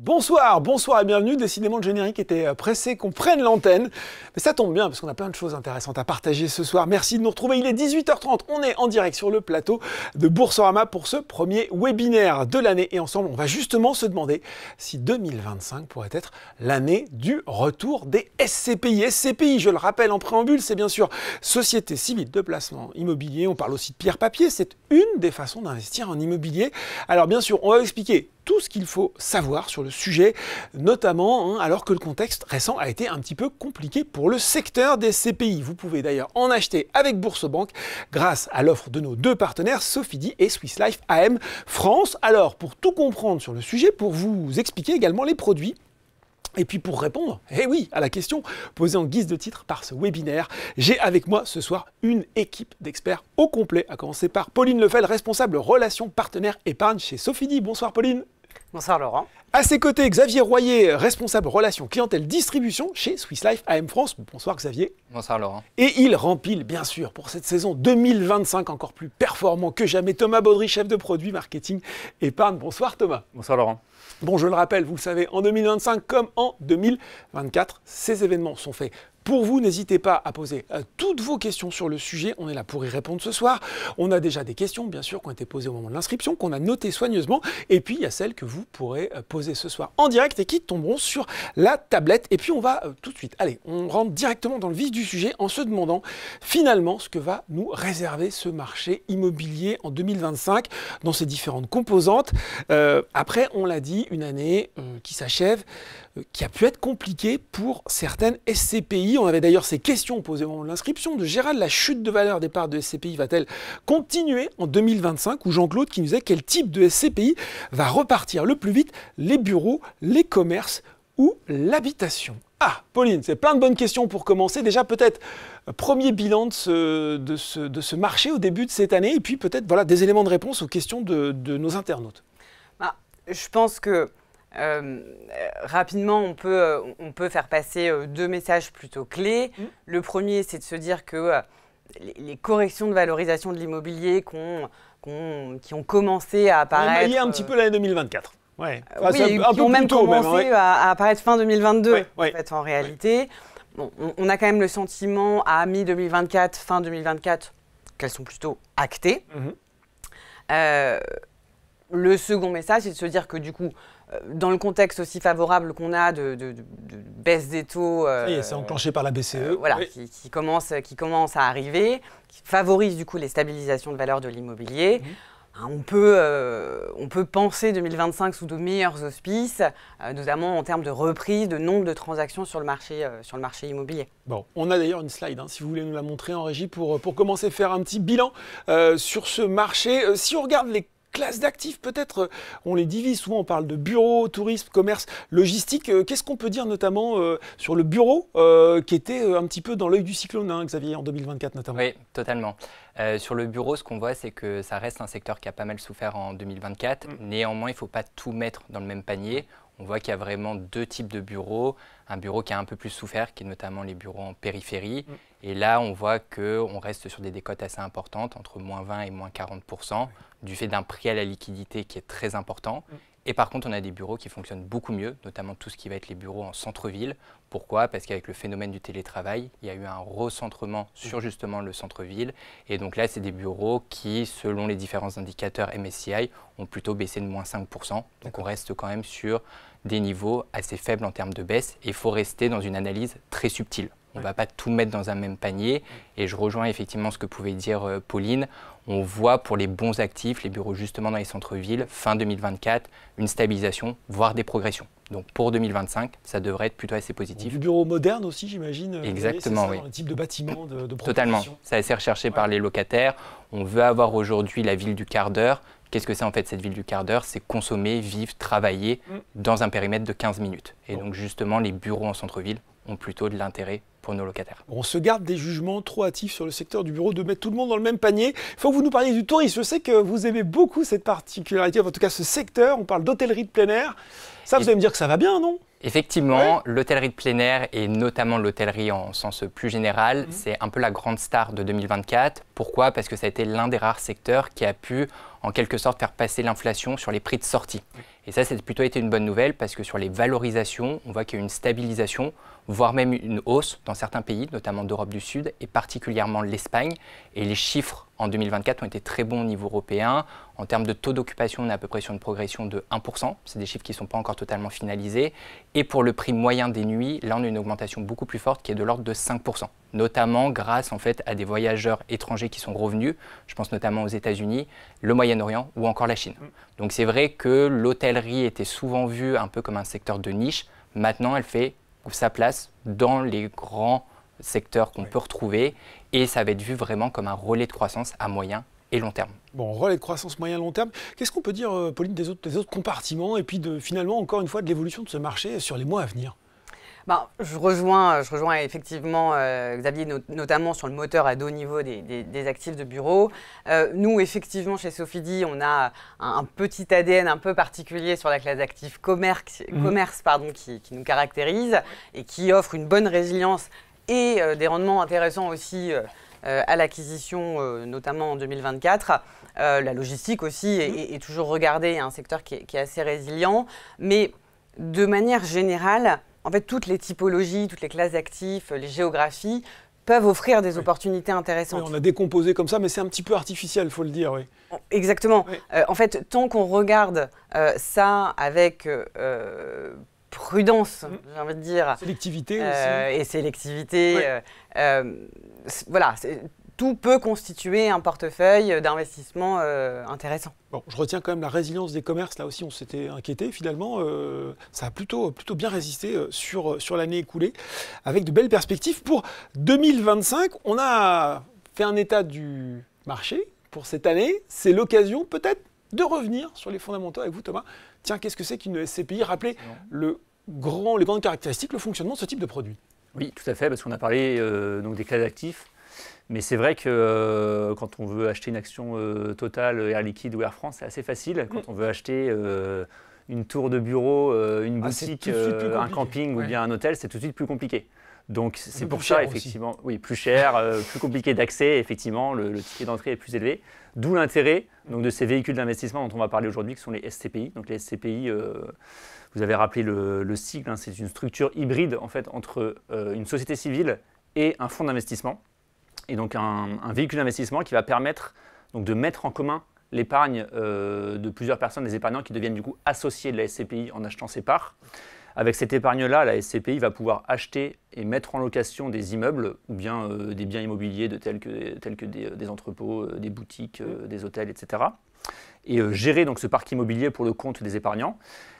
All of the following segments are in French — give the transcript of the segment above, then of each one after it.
Bonsoir, bonsoir et bienvenue. Décidément, le générique était pressé qu'on prenne l'antenne. Mais ça tombe bien parce qu'on a plein de choses intéressantes à partager ce soir. Merci de nous retrouver. Il est 18h30. On est en direct sur le plateau de Boursorama pour ce premier webinaire de l'année. Et ensemble, on va justement se demander si 2025 pourrait être l'année du retour des SCPI. SCPI, je le rappelle en préambule, c'est bien sûr Société Civile de Placement Immobilier. On parle aussi de pierre-papier. C'est une des façons d'investir en immobilier. Alors bien sûr, on va expliquer tout ce qu'il faut savoir sur le sujet, notamment alors que le contexte récent a été un petit peu compliqué pour le secteur des SCPI. Vous pouvez d'ailleurs en acheter avec Boursorama grâce à l'offre de nos deux partenaires, Sofidy et Swiss Life AM France. Alors, pour tout comprendre sur le sujet, pour vous expliquer également les produits, et puis pour répondre, à la question posée en guise de titre par ce webinaire, j'ai avec moi ce soir une équipe d'experts au complet, à commencer par Pauline Lefel, responsable relations partenaires épargne chez Sofidy. Bonsoir Pauline. Bonsoir Laurent. À ses côtés, Xavier Royer, responsable relations clientèle distribution chez Swiss Life AM France. Bonsoir Xavier. Bonsoir Laurent. Et il rempile bien sûr pour cette saison 2025 encore plus performant que jamais Thomas Baudry, chef de produit marketing épargne. Bonsoir Thomas. Bonsoir Laurent. Bon, je le rappelle, vous le savez, en 2025 comme en 2024, ces événements sont faits pour vous. N'hésitez pas à poser toutes vos questions sur le sujet. On est là pour y répondre ce soir. On a déjà des questions, bien sûr, qui ont été posées au moment de l'inscription, qu'on a notées soigneusement. Et puis, il y a celles que vous pourrez poser ce soir en direct et qui tomberont sur la tablette. Et puis, on va tout de suite, allez, on rentre directement dans le vif du sujet en se demandant finalement ce que va nous réserver ce marché immobilier en 2025 dans ses différentes composantes. Après, on l'a dit, une année qui s'achève, qui a pu être compliquée pour certaines SCPI. On avait d'ailleurs ces questions posées au moment de l'inscription de Gérald. La chute de valeur des parts de SCPI va-t-elle continuer en 2025? Ou Jean-Claude qui nous disait quel type de SCPI va repartir le plus vite? Les bureaux, les commerces ou l'habitation? Ah, Pauline, c'est plein de bonnes questions pour commencer. Déjà, peut-être premier bilan de ce marché au début de cette année. Et puis peut-être des éléments de réponse aux questions de nos internautes. Je pense que rapidement, on peut faire passer deux messages plutôt clés. Le premier, c'est de se dire que les corrections de valorisation de l'immobilier qui ont commencé à apparaître... Il y a un petit peu l'année 2024. Ouais. Qui ont même commencé à apparaître fin 2022, en réalité. Bon, on a quand même le sentiment à mi-2024, fin 2024, qu'elles sont plutôt actées. Le second message, c'est de se dire que du coup, dans le contexte aussi favorable qu'on a de baisse des taux... c'est enclenché par la BCE. Qui commence à arriver, qui favorise du coup les stabilisations de valeur de l'immobilier. On peut penser 2025 sous de meilleurs auspices, notamment en termes de reprise, de nombre de transactions sur le marché immobilier. Bon, on a d'ailleurs une slide, si vous voulez nous la montrer en régie, pour commencer à faire un petit bilan sur ce marché. Si on regarde les classes d'actifs, peut-être, on les divise souvent, on parle de bureau, tourisme, commerce, logistique. Qu'est-ce qu'on peut dire notamment sur le bureau qui était un petit peu dans l'œil du cyclone, Xavier, en 2024 notamment? Oui, totalement. Sur le bureau, ce qu'on voit, c'est que ça reste un secteur qui a pas mal souffert en 2024. Néanmoins, il ne faut pas tout mettre dans le même panier. On voit qu'il y a vraiment deux types de bureaux. Un bureau qui a un peu plus souffert, qui est notamment les bureaux en périphérie. Et là, on voit qu'on reste sur des décotes assez importantes, entre moins 20 et moins 40%, du fait d'un prix à la liquidité qui est très important. Et par contre, on a des bureaux qui fonctionnent beaucoup mieux, notamment tout ce qui va être les bureaux en centre-ville. Pourquoi? Parce qu'avec le phénomène du télétravail, il y a eu un recentrement sur justement le centre-ville. Et donc là, c'est des bureaux qui, selon les différents indicateurs MSCI, ont plutôt baissé de moins 5%. Donc on reste quand même sur des niveaux assez faibles en termes de baisse. Et il faut rester dans une analyse très subtile. On ne va pas tout mettre dans un même panier. Et je rejoins effectivement ce que pouvait dire Pauline. On voit pour les bons actifs, les bureaux justement dans les centres-villes, fin 2024, une stabilisation, voire des progressions. Donc pour 2025, ça devrait être plutôt assez positif. Du bureau moderne aussi, j'imagine. Exactement, oui. Dans le type de bâtiment, de proposition. Totalement. C'est assez recherché par les locataires. On veut avoir aujourd'hui la ville du quart d'heure. Qu'est-ce que c'est en fait cette ville du quart d'heure? C'est consommer, vivre, travailler dans un périmètre de 15 minutes. Et donc justement, les bureaux en centre-ville ont plutôt de l'intérêt pour nos locataires. On se garde des jugements trop hâtifs sur le secteur du bureau, de mettre tout le monde dans le même panier. Il faut que vous nous parliez du tourisme. Je sais que vous aimez beaucoup cette particularité, en tout cas ce secteur. On parle d'hôtellerie de plein air. Ça, vous allez me dire que ça va bien, non? Effectivement, l'hôtellerie de plein air et notamment l'hôtellerie en sens plus général, c'est un peu la grande star de 2024. Pourquoi? Parce que ça a été l'un des rares secteurs qui a pu en quelque sorte faire passer l'inflation sur les prix de sortie. Et ça, c'est plutôt été une bonne nouvelle parce que sur les valorisations, on voit qu'il y a une stabilisation, voire même une hausse dans certains pays, notamment d'Europe du Sud et particulièrement l'Espagne. Et les chiffres en 2024 ont été très bons au niveau européen. En termes de taux d'occupation, on est à peu près sur une progression de 1%. C'est des chiffres qui ne sont pas encore totalement finalisés. Et pour le prix moyen des nuits, là, on a une augmentation beaucoup plus forte qui est de l'ordre de 5%, notamment grâce en fait à des voyageurs étrangers qui sont revenus. Je pense notamment aux États-Unis, le Moyen-Orient ou encore la Chine. Donc c'est vrai que l'hôtellerie était souvent vue un peu comme un secteur de niche. Maintenant, elle fait sa place dans les grands secteurs qu'on peut retrouver et ça va être vu vraiment comme un relais de croissance à moyen et long terme. Bon, relais de croissance moyen-long terme. Qu'est-ce qu'on peut dire, Pauline, des autres compartiments et puis finalement, encore une fois, de l'évolution de ce marché sur les mois à venir? Je rejoins effectivement Xavier, notamment sur le moteur à dos niveau des actifs de bureau. Nous, effectivement, chez Sofidy, on a un petit ADN un peu particulier sur la classe d'actifs commerce qui nous caractérise et qui offre une bonne résilience et des rendements intéressants aussi à l'acquisition, notamment en 2024. La logistique aussi est toujours regardée, un secteur qui est assez résilient. Mais de manière générale, en fait, toutes les typologies, toutes les classes d'actifs, les géographies peuvent offrir des opportunités intéressantes. Oui, on a décomposé comme ça, mais c'est un petit peu artificiel, il faut le dire. Oui. Exactement. Oui. En fait, tant qu'on regarde ça avec prudence, j'ai envie de dire. Sélectivité aussi. Et sélectivité. Voilà, tout peut constituer un portefeuille d'investissement intéressant. Bon, je retiens quand même la résilience des commerces. Là aussi, on s'était inquiété. Finalement, ça a plutôt bien résisté sur l'année écoulée, avec de belles perspectives. Pour 2025, on a fait un état du marché pour cette année. C'est l'occasion peut-être de revenir sur les fondamentaux avec vous, Thomas. Tiens, qu'est-ce que c'est qu'une SCPI? Rappelez les grandes caractéristiques, le fonctionnement de ce type de produit. Oui, tout à fait, parce qu'on a parlé donc des classes d'actifs. Mais c'est vrai que quand on veut acheter une action Total, Air Liquide ou Air France, c'est assez facile. Quand on veut acheter une tour de bureau, une boutique, un camping ou bien un hôtel, c'est tout de suite plus compliqué. Donc c'est pour ça, effectivement, oui, plus cher, plus compliqué d'accès, effectivement, le ticket d'entrée est plus élevé. D'où l'intérêt de ces véhicules d'investissement dont on va parler aujourd'hui, qui sont les SCPI. Donc les SCPI, vous avez rappelé le sigle, c'est une structure hybride en fait, entre une société civile et un fonds d'investissement. Et donc un véhicule d'investissement qui va permettre donc, de mettre en commun l'épargne de plusieurs personnes, des épargnants qui deviennent du coup associés de la SCPI en achetant ses parts. Avec cette épargne-là, la SCPI va pouvoir acheter et mettre en location des immeubles ou bien des biens immobiliers tels que des entrepôts, des boutiques, des hôtels, etc. Et gérer donc, ce parc immobilier pour le compte des épargnants.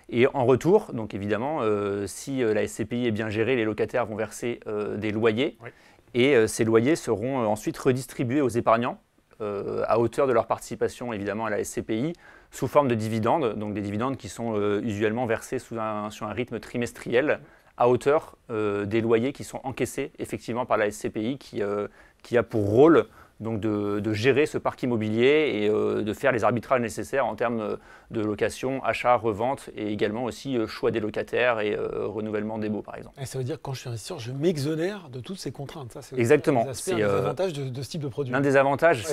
Et en retour, donc évidemment, si la SCPI est bien gérée, les locataires vont verser des loyers. Oui. Et ces loyers seront ensuite redistribués aux épargnants à hauteur de leur participation évidemment à la SCPI sous forme de dividendes, donc des dividendes qui sont usuellement versés sur un rythme trimestriel à hauteur des loyers qui sont encaissés effectivement par la SCPI qui a pour rôle donc de gérer ce parc immobilier et de faire les arbitrages nécessaires en termes de location, achat, revente et également aussi choix des locataires et renouvellement des baux par exemple. Et ça veut dire que quand je suis investisseur, je m'exonère de toutes ces contraintes. Ça, c'est exactement. Un des avantages de ce type de produit. L'un des avantages,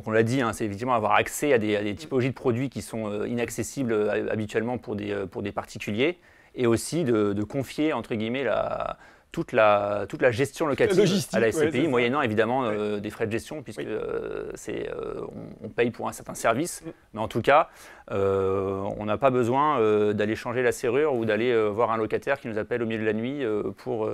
on l'a dit, c'est évidemment avoir accès à des typologies de produits qui sont inaccessibles habituellement pour des particuliers et aussi de confier entre guillemets toute la gestion locative à la SCPI, moyennant évidemment des frais de gestion, puisque on paye pour un certain service. Mais en tout cas, on n'a pas besoin d'aller changer la serrure ou d'aller voir un locataire qui nous appelle au milieu de la nuit pour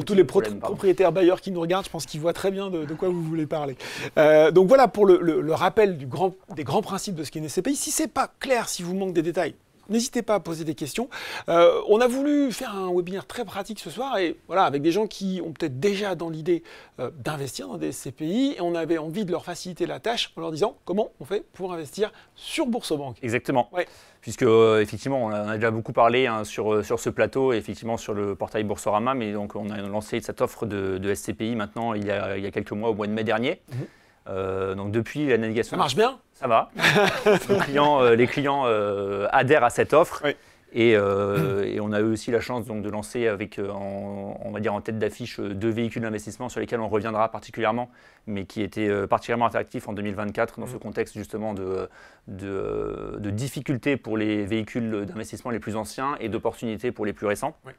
tous les propriétaires bailleurs qui nous regardent, je pense qu'ils voient très bien de quoi vous voulez parler. Donc voilà pour le rappel des grands principes de ce qu'est une SCPI. Si ce n'est pas clair, si vous manque des détails, n'hésitez pas à poser des questions. On a voulu faire un webinaire très pratique ce soir et voilà, avec des gens qui ont peut-être déjà dans l'idée d'investir dans des SCPI et on avait envie de leur faciliter la tâche en leur disant comment on fait pour investir sur Boursorama. Exactement. Ouais. Puisque effectivement, on a déjà beaucoup parlé sur ce plateau et effectivement sur le portail Boursorama, mais donc on a lancé cette offre de SCPI maintenant il y a quelques mois, au mois de mai dernier. Donc depuis la navigation... Ça marche bien? Ça va. Les clients adhèrent à cette offre. Oui. Et on a eu aussi la chance donc, de lancer avec, on va dire en tête d'affiche, 2 véhicules d'investissement sur lesquels on reviendra particulièrement, mais qui étaient particulièrement attractifs en 2024 dans ce contexte justement de difficultés pour les véhicules d'investissement les plus anciens et d'opportunités pour les plus récents. Oui.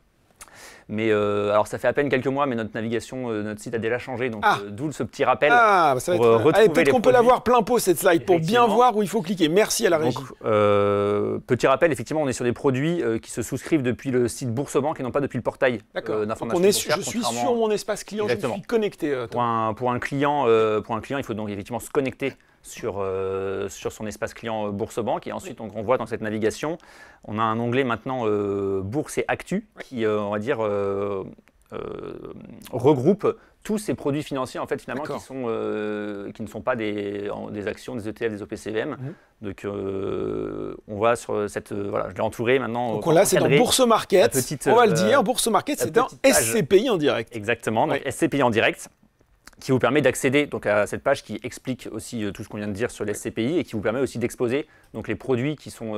Mais alors ça fait à peine quelques mois, mais notre navigation, notre site a déjà changé, donc d'où ce petit rappel. Ah, ça va être... Allez, peut-être qu'on peut l'avoir plein pot cette slide pour bien voir où il faut cliquer. Merci à la régie. Donc, petit rappel, effectivement, on est sur des produits qui se souscrivent depuis le site Boursebank et non pas depuis le portail d'information boursière. Je suis sur mon espace client, exactement. Je suis connecté. Pour un client, il faut donc effectivement se connecter sur son espace client Boursebank. Et ensuite, on voit dans cette navigation, on a un onglet maintenant Bourse et Actu qui, on va dire, regroupe tous ces produits financiers en fait, finalement, qui ne sont pas des actions, des ETF, des OPCVM. Donc, on voit sur cette... voilà, je l'ai entouré maintenant. Donc là, c'est dans Bourse Market. On va le dire, Bourse Market, c'est un SCPI en direct. Exactement, donc SCPI en direct, qui vous permet d'accéder donc, à cette page qui explique aussi tout ce qu'on vient de dire sur les SCPI et qui vous permet aussi d'exposer donc, les produits qui sont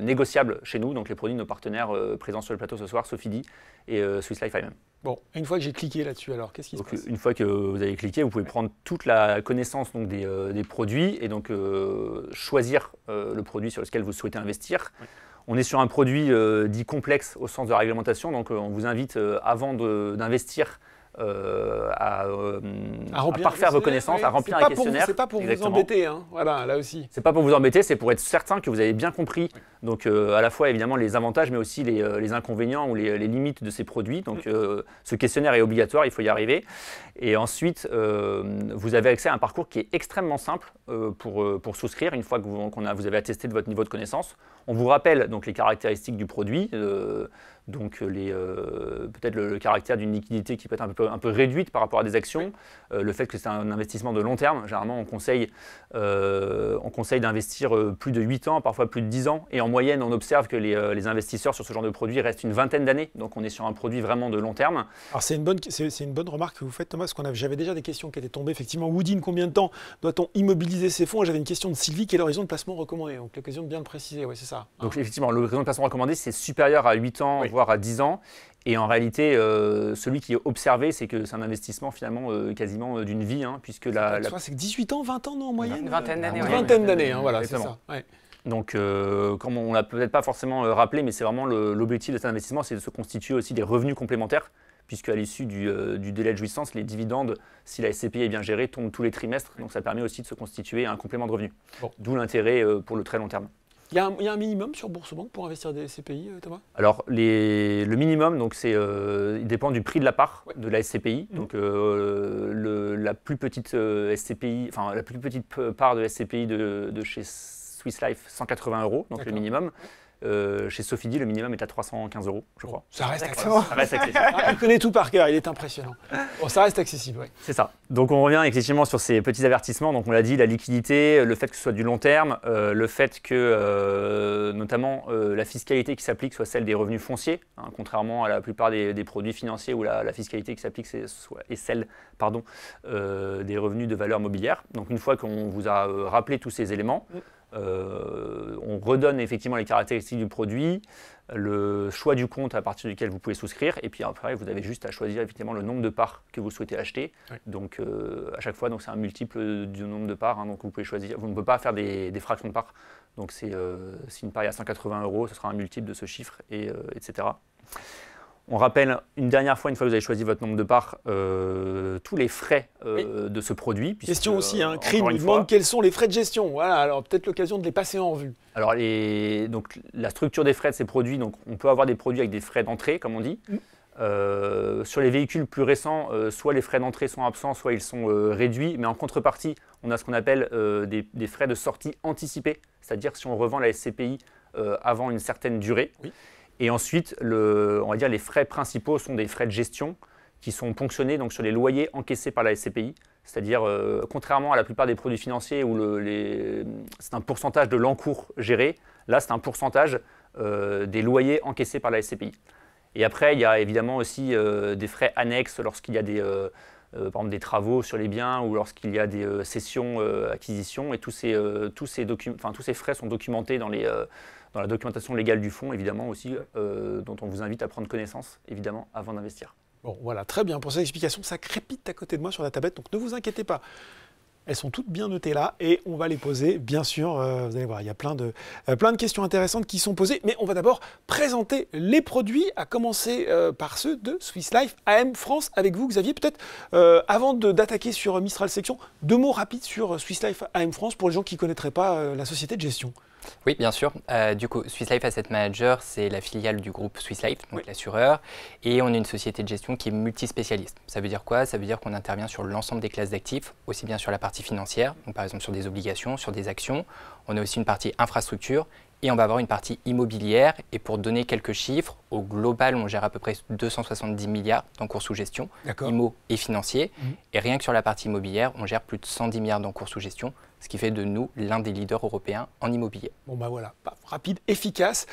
négociables chez nous, donc les produits de nos partenaires présents sur le plateau ce soir, Sofidy et Swiss Life AMM. Bon, une fois que j'ai cliqué là-dessus, alors qu'est-ce qui se passe? Une fois que vous avez cliqué, vous pouvez prendre toute la connaissance donc, des produits et donc choisir le produit sur lequel vous souhaitez investir. Oui. On est sur un produit dit complexe au sens de la réglementation, donc on vous invite avant d'investir à parfaire vos connaissances, à remplir un questionnaire. C'est pas pour vous embêter, hein. Voilà, là aussi. C'est pas pour vous embêter, c'est pour être certain que vous avez bien compris. Oui. Donc à la fois évidemment les avantages, mais aussi les inconvénients ou les limites de ces produits. Donc ce questionnaire est obligatoire, il faut y arriver. Et ensuite, vous avez accès à un parcours qui est extrêmement simple pour souscrire une fois que vous avez attesté de votre niveau de connaissance. On vous rappelle donc les caractéristiques du produit. Donc peut-être le caractère d'une liquidité qui peut être un peu réduite par rapport à des actions, le fait que c'est un investissement de long terme. Généralement, on conseille d'investir plus de 8 ans, parfois plus de 10 ans. Et en moyenne, on observe que les investisseurs sur ce genre de produit restent une vingtaine d'années. Donc on est sur un produit vraiment de long terme. Alors c'est une bonne remarque que vous faites, Thomas, parce que j'avais déjà des questions qui étaient tombées. Effectivement, Woodin, combien de temps doit-on immobiliser ses fonds? J'avais une question de Sylvie, quel est l'horizon de placement recommandé? Donc l'occasion de bien le préciser, ouais, c'est ça. Donc effectivement, l'horizon de placement recommandé, c'est supérieur à 8 ans, voire à 10 ans. Et en réalité, celui qui est observé, c'est que c'est un investissement finalement quasiment d'une vie, hein, puisque c'est 18 ans, 20 ans non, en moyenne. Une vingtaine d'années. Une vingtaine d'années, hein, voilà, c'est ça. Ouais. Donc, comme on ne l'a peut-être pas forcément rappelé, mais c'est vraiment l'objectif de cet investissement, c'est de se constituer aussi des revenus complémentaires, puisque à l'issue du délai de jouissance, les dividendes, si la SCPI est bien gérée, tombent tous les trimestres. Donc ça permet aussi de se constituer un complément de revenus. Bon. D'où l'intérêt pour le très long terme. Il y a un minimum sur Boursebank pour investir des SCPI, Thomas? Alors, le minimum, donc, il dépend du prix de la part de la SCPI. Donc, la plus petite SCPI, enfin, la plus petite part de SCPI de chez Swiss Life, 180 €, donc le minimum. Chez Sofidy, le minimum est à 315 €, je crois. Ça reste accessible. Il connaît tout par cœur, il est impressionnant. Bon, ça reste accessible, oui. C'est ça. Donc on revient effectivement sur ces petits avertissements. Donc on l'a dit, la liquidité, le fait que ce soit du long terme, le fait que notamment la fiscalité qui s'applique soit celle des revenus fonciers, hein, contrairement à la plupart des produits financiers où la fiscalité qui s'applique est celle des revenus de valeur mobilière. Donc une fois qu'on vous a rappelé tous ces éléments, on redonne effectivement les caractéristiques du produit, le choix du compte à partir duquel vous pouvez souscrire, et puis après vous avez juste à choisir effectivement le nombre de parts que vous souhaitez acheter. Oui. Donc à chaque fois, c'est un multiple du nombre de parts, hein, donc vous pouvez choisir. Vous ne pouvez pas faire des fractions de parts. Donc si une part est à 180 €, ce sera un multiple de ce chiffre, etc. On rappelle une dernière fois, une fois que vous avez choisi votre nombre de parts, tous les frais de ce produit. Puisque, question aussi, Crime nous demande quels sont les frais de gestion. Voilà, alors peut-être l'occasion de les passer en revue. Alors donc, la structure des frais de ces produits, donc, on peut avoir des produits avec des frais d'entrée, comme on dit. Sur les véhicules plus récents, soit les frais d'entrée sont absents, soit ils sont réduits. Mais en contrepartie, on a ce qu'on appelle des frais de sortie anticipés. C'est-à-dire si on revend la SCPI avant une certaine durée. Oui. Et ensuite, on va dire les frais principaux sont des frais de gestion qui sont ponctionnés donc, sur les loyers encaissés par la SCPI. C'est-à-dire, contrairement à la plupart des produits financiers où c'est un pourcentage de l'encours géré, là c'est un pourcentage des loyers encaissés par la SCPI. Et après, il y a évidemment aussi des frais annexes lorsqu'il y a par exemple des travaux sur les biens ou lorsqu'il y a des cessions, acquisitions. Et tous ces frais sont documentés dans dans la documentation légale du fonds, évidemment aussi, dont on vous invite à prendre connaissance, évidemment, avant d'investir. Bon, voilà, très bien. Pour cette explication, ça crépite à côté de moi sur la tablette, donc ne vous inquiétez pas. Elles sont toutes bien notées là et on va les poser, bien sûr. Vous allez voir, il y a plein de questions intéressantes qui sont posées. Mais on va d'abord présenter les produits, à commencer par ceux de Swiss Life AM France. Avec vous, Xavier, peut-être avant d'attaquer sur Mistral Sélection, 2 mots rapides sur Swiss Life AM France pour les gens qui ne connaîtraient pas la société de gestion. Oui, bien sûr. Du coup, Swiss Life Asset Manager, c'est la filiale du groupe Swiss Life, donc l'assureur. Et on est une société de gestion qui est multispécialiste. Ça veut dire quoi? Ça veut dire qu'on intervient sur l'ensemble des classes d'actifs, aussi bien sur la partie financière, donc par exemple sur des obligations, sur des actions. On a aussi une partie infrastructure et on va avoir une partie immobilière. Et pour donner quelques chiffres, au global, on gère à peu près 270 milliards d'encours sous gestion, IMO et financiers. Et rien que sur la partie immobilière, on gère plus de 110 milliards d'encours sous gestion, ce qui fait de nous l'un des leaders européens en immobilier. Bon bah voilà, rapide, efficace.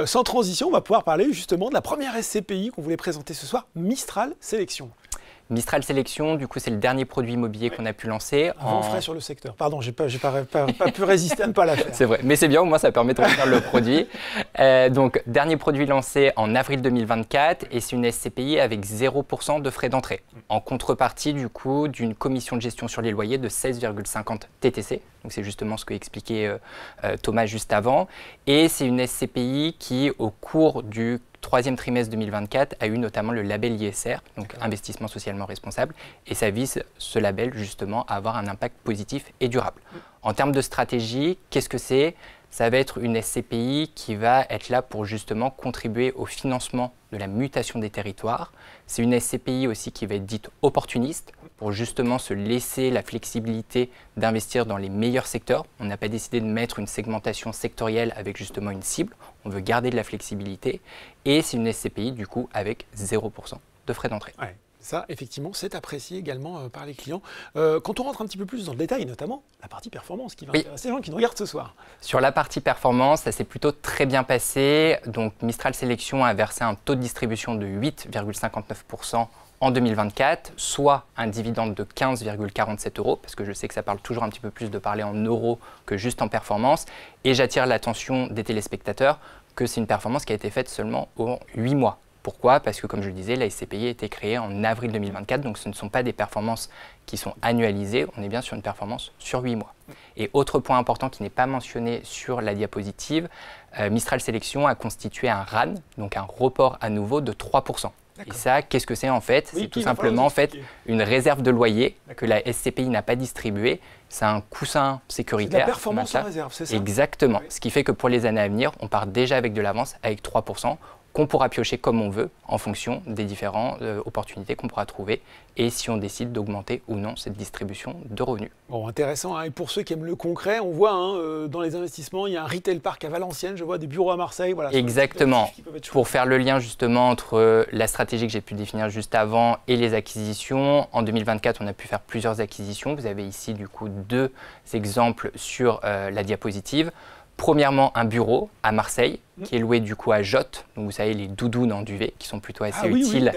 Sans transition, on va pouvoir parler justement de la première SCPI qu'on voulait présenter ce soir, Mistral Sélection. Mistral Sélection, du coup, c'est le dernier produit immobilier qu'on a pu lancer. Vent frais sur le secteur. Pardon, j'ai pas pu résister à ne pas la faire. C'est vrai, mais c'est bien, au moins ça permet de refaire le produit. Donc, dernier produit lancé en avril 2024 et c'est une SCPI avec 0% de frais d'entrée. En contrepartie, du coup, d'une commission de gestion sur les loyers de 16,50 TTC. Donc, c'est justement ce que expliquait Thomas juste avant. Et c'est une SCPI qui, au cours du 3e trimestre 2024, a eu notamment le label ISR, donc investissement socialement responsable, et ça vise ce label justement à avoir un impact positif et durable. En termes de stratégie, qu'est-ce que c'est? Ça va être une SCPI qui va être là pour justement contribuer au financement de la mutation des territoires. C'est une SCPI aussi qui va être dite opportuniste pour justement se laisser la flexibilité d'investir dans les meilleurs secteurs. On n'a pas décidé de mettre une segmentation sectorielle avec justement une cible. On veut garder de la flexibilité. Et c'est une SCPI du coup avec 0% de frais d'entrée. Ouais. Ça, effectivement, c'est apprécié également par les clients. Quand on rentre un petit peu plus dans le détail, notamment la partie performance qui va intéresser les gens qui nous regardent ce soir. Sur la partie performance, ça s'est plutôt très bien passé. Donc Mistral Sélection a versé un taux de distribution de 8,59% en 2024, soit un dividende de 15,47 €, parce que je sais que ça parle toujours un petit peu plus de parler en euros que juste en performance. Et j'attire l'attention des téléspectateurs que c'est une performance qui a été faite seulement en 8 mois. Pourquoi? Parce que, comme je le disais, la SCPI a été créée en avril 2024, donc ce ne sont pas des performances qui sont annualisées, on est bien sur une performance sur 8 mois. Et autre point important qui n'est pas mentionné sur la diapositive, Mistral Sélection a constitué un RAN, donc un report à nouveau de 3%. Et ça, qu'est-ce que c'est en fait? C'est tout simplement en fait une réserve de loyer que la SCPI n'a pas distribuée. C'est un coussin sécuritaire. C'est de la performance en réserve, c'est ça? Exactement. Ce qui fait que pour les années à venir, on part déjà avec de l'avance, avec 3%. Qu'on pourra piocher comme on veut en fonction des différentes opportunités qu'on pourra trouver et si on décide d'augmenter ou non cette distribution de revenus. Bon, intéressant. Hein. Et pour ceux qui aiment le concret, on voit dans les investissements, il y a un retail park à Valenciennes, je vois des bureaux à Marseille. Voilà, exactement. Pour faire le lien justement entre la stratégie que j'ai pu définir juste avant et les acquisitions, en 2024, on a pu faire plusieurs acquisitions. Vous avez ici du coup 2 exemples sur la diapositive. Premièrement, un bureau à Marseille qui est loué du coup à Jotte. Donc vous savez, les doudounes en duvet qui sont plutôt assez utiles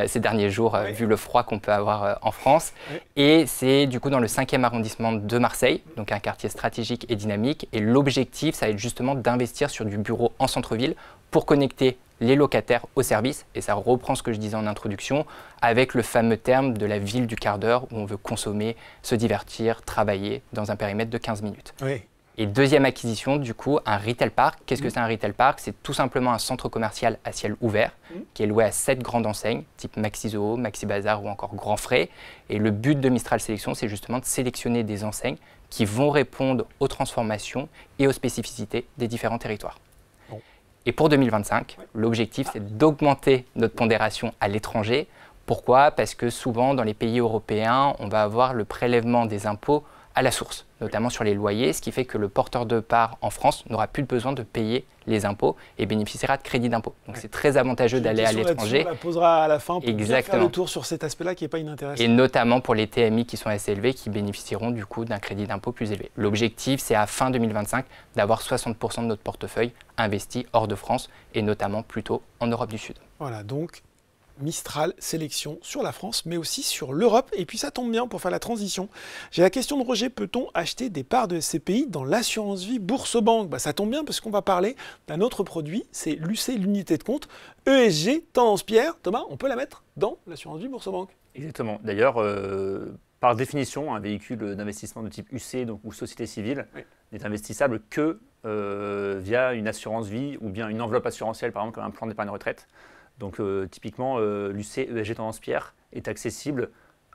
ces derniers jours, vu le froid qu'on peut avoir en France. Et c'est du coup dans le 5e arrondissement de Marseille, donc un quartier stratégique et dynamique. Et l'objectif, ça va être justement d'investir sur du bureau en centre-ville pour connecter les locataires au service. Et ça reprend ce que je disais en introduction avec le fameux terme de la ville du quart d'heure où on veut consommer, se divertir, travailler dans un périmètre de 15 minutes. Oui. Et deuxième acquisition, du coup, un retail park. Qu'est-ce que c'est un retail park? C'est tout simplement un centre commercial à ciel ouvert qui est loué à 7 grandes enseignes, type Maxi Zoo, Maxi Bazar ou encore Grand Frais. Et le but de Mistral Sélection, c'est justement de sélectionner des enseignes qui vont répondre aux transformations et aux spécificités des différents territoires. Bon. Et pour 2025, l'objectif, c'est d'augmenter notre pondération à l'étranger. Pourquoi? Parce que souvent, dans les pays européens, on va avoir le prélèvement des impôts à la source, notamment sur les loyers, ce qui fait que le porteur de part en France n'aura plus besoin de payer les impôts et bénéficiera de crédit d'impôt. Donc c'est très avantageux d'aller à l'étranger. On la posera à la fin pour bien faire le tour sur cet aspect-là qui n'est pas inintéressant. Et notamment pour les TMI qui sont assez élevés, qui bénéficieront du coup d'un crédit d'impôt plus élevé. L'objectif, c'est à fin 2025 d'avoir 60% de notre portefeuille investi hors de France et notamment plutôt en Europe du Sud. Voilà, donc Mistral Sélection sur la France, mais aussi sur l'Europe. Et puis ça tombe bien pour faire la transition. J'ai la question de Roger, peut-on acheter des parts de SCPI dans l'assurance vie Bourse-Banque? Ça tombe bien parce qu'on va parler d'un autre produit, c'est l'UC, l'unité de compte, ESG, tendance pierre. Thomas, on peut la mettre dans l'assurance vie Bourse-Banque? Exactement. D'ailleurs, par définition, un véhicule d'investissement de type UC ou société civile n'est investissable que via une assurance vie ou bien une enveloppe assurantielle, par exemple comme un plan d'épargne retraite. Donc typiquement, l'UC ESG Tendance Pierre est accessible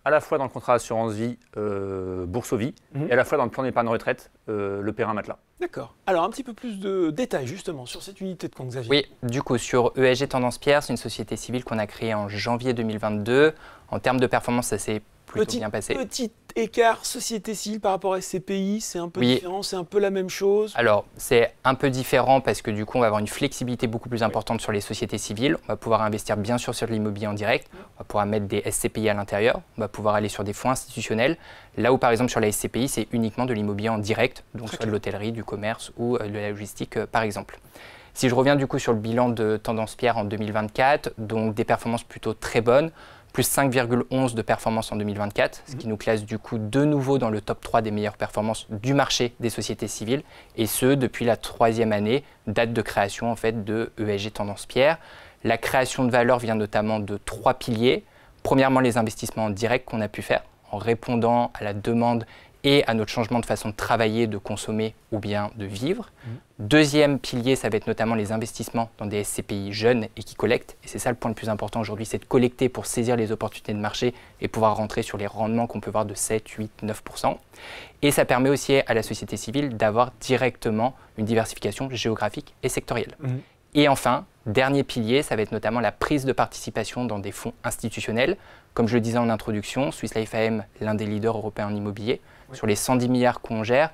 à la fois dans le contrat assurance vie Bourse Vie et à la fois dans le plan d'épargne retraite, le Perrin Matelas. D'accord. Alors un petit peu plus de détails justement sur cette unité de compte, Xavier. Oui, du coup sur ESG Tendance Pierre, c'est une société civile qu'on a créée en janvier 2022. En termes de performance, ça s'est plutôt bien passé. Petit écart société civile par rapport à SCPI, c'est un peu différent, c'est un peu la même chose? Alors, c'est un peu différent parce que du coup, on va avoir une flexibilité beaucoup plus importante sur les sociétés civiles. On va pouvoir investir bien sûr sur l'immobilier en direct. On va pouvoir mettre des SCPI à l'intérieur. On va pouvoir aller sur des fonds institutionnels. Là où par exemple sur la SCPI, c'est uniquement de l'immobilier en direct, donc soit de l'hôtellerie, du commerce ou de la logistique par exemple. Si je reviens du coup sur le bilan de Tendance Pierre en 2024, donc des performances plutôt très bonnes, plus 5,11 de performance en 2024, ce qui nous classe du coup de nouveau dans le top 3 des meilleures performances du marché des sociétés civiles, et ce depuis la 3e année, date de création en fait de ESG Tendance Pierre. La création de valeur vient notamment de 3 piliers. Premièrement, les investissements en direct qu'on a pu faire en répondant à la demande et à notre changement de façon de travailler, de consommer ou bien de vivre. Deuxième pilier, ça va être notamment les investissements dans des SCPI jeunes et qui collectent. Et c'est ça le point le plus important aujourd'hui, c'est de collecter pour saisir les opportunités de marché et pouvoir rentrer sur les rendements qu'on peut voir de 7, 8, 9%. Et ça permet aussi à la société civile d'avoir directement une diversification géographique et sectorielle. Et enfin, dernier pilier, ça va être notamment la prise de participation dans des fonds institutionnels. Comme je le disais en introduction, Swiss Life AM, l'un des leaders européens en immobilier. Sur les 110 milliards qu'on gère,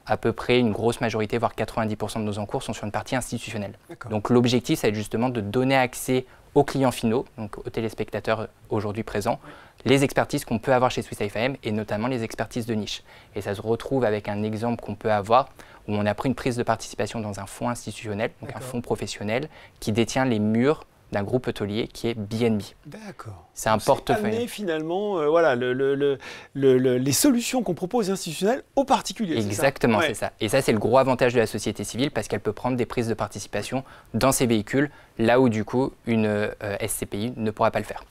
à peu près une grosse majorité, voire 90% de nos encours sont sur une partie institutionnelle. Donc l'objectif, ça va être justement de donner accès aux clients finaux, donc aux téléspectateurs aujourd'hui présents, les expertises qu'on peut avoir chez Swiss Life AM et notamment les expertises de niche. Et ça se retrouve avec un exemple qu'on peut avoir où on a pris une prise de participation dans un fonds institutionnel, donc un fonds professionnel qui détient les murs d'un groupe hôtelier qui est BNB. D'accord. C'est un portefeuille. Amener finalement voilà, les solutions qu'on propose aux institutionnels aux particuliers. Exactement, c'est ça. Et ça, c'est le gros avantage de la société civile parce qu'elle peut prendre des prises de participation dans ses véhicules, là où du coup une SCPI ne pourra pas le faire.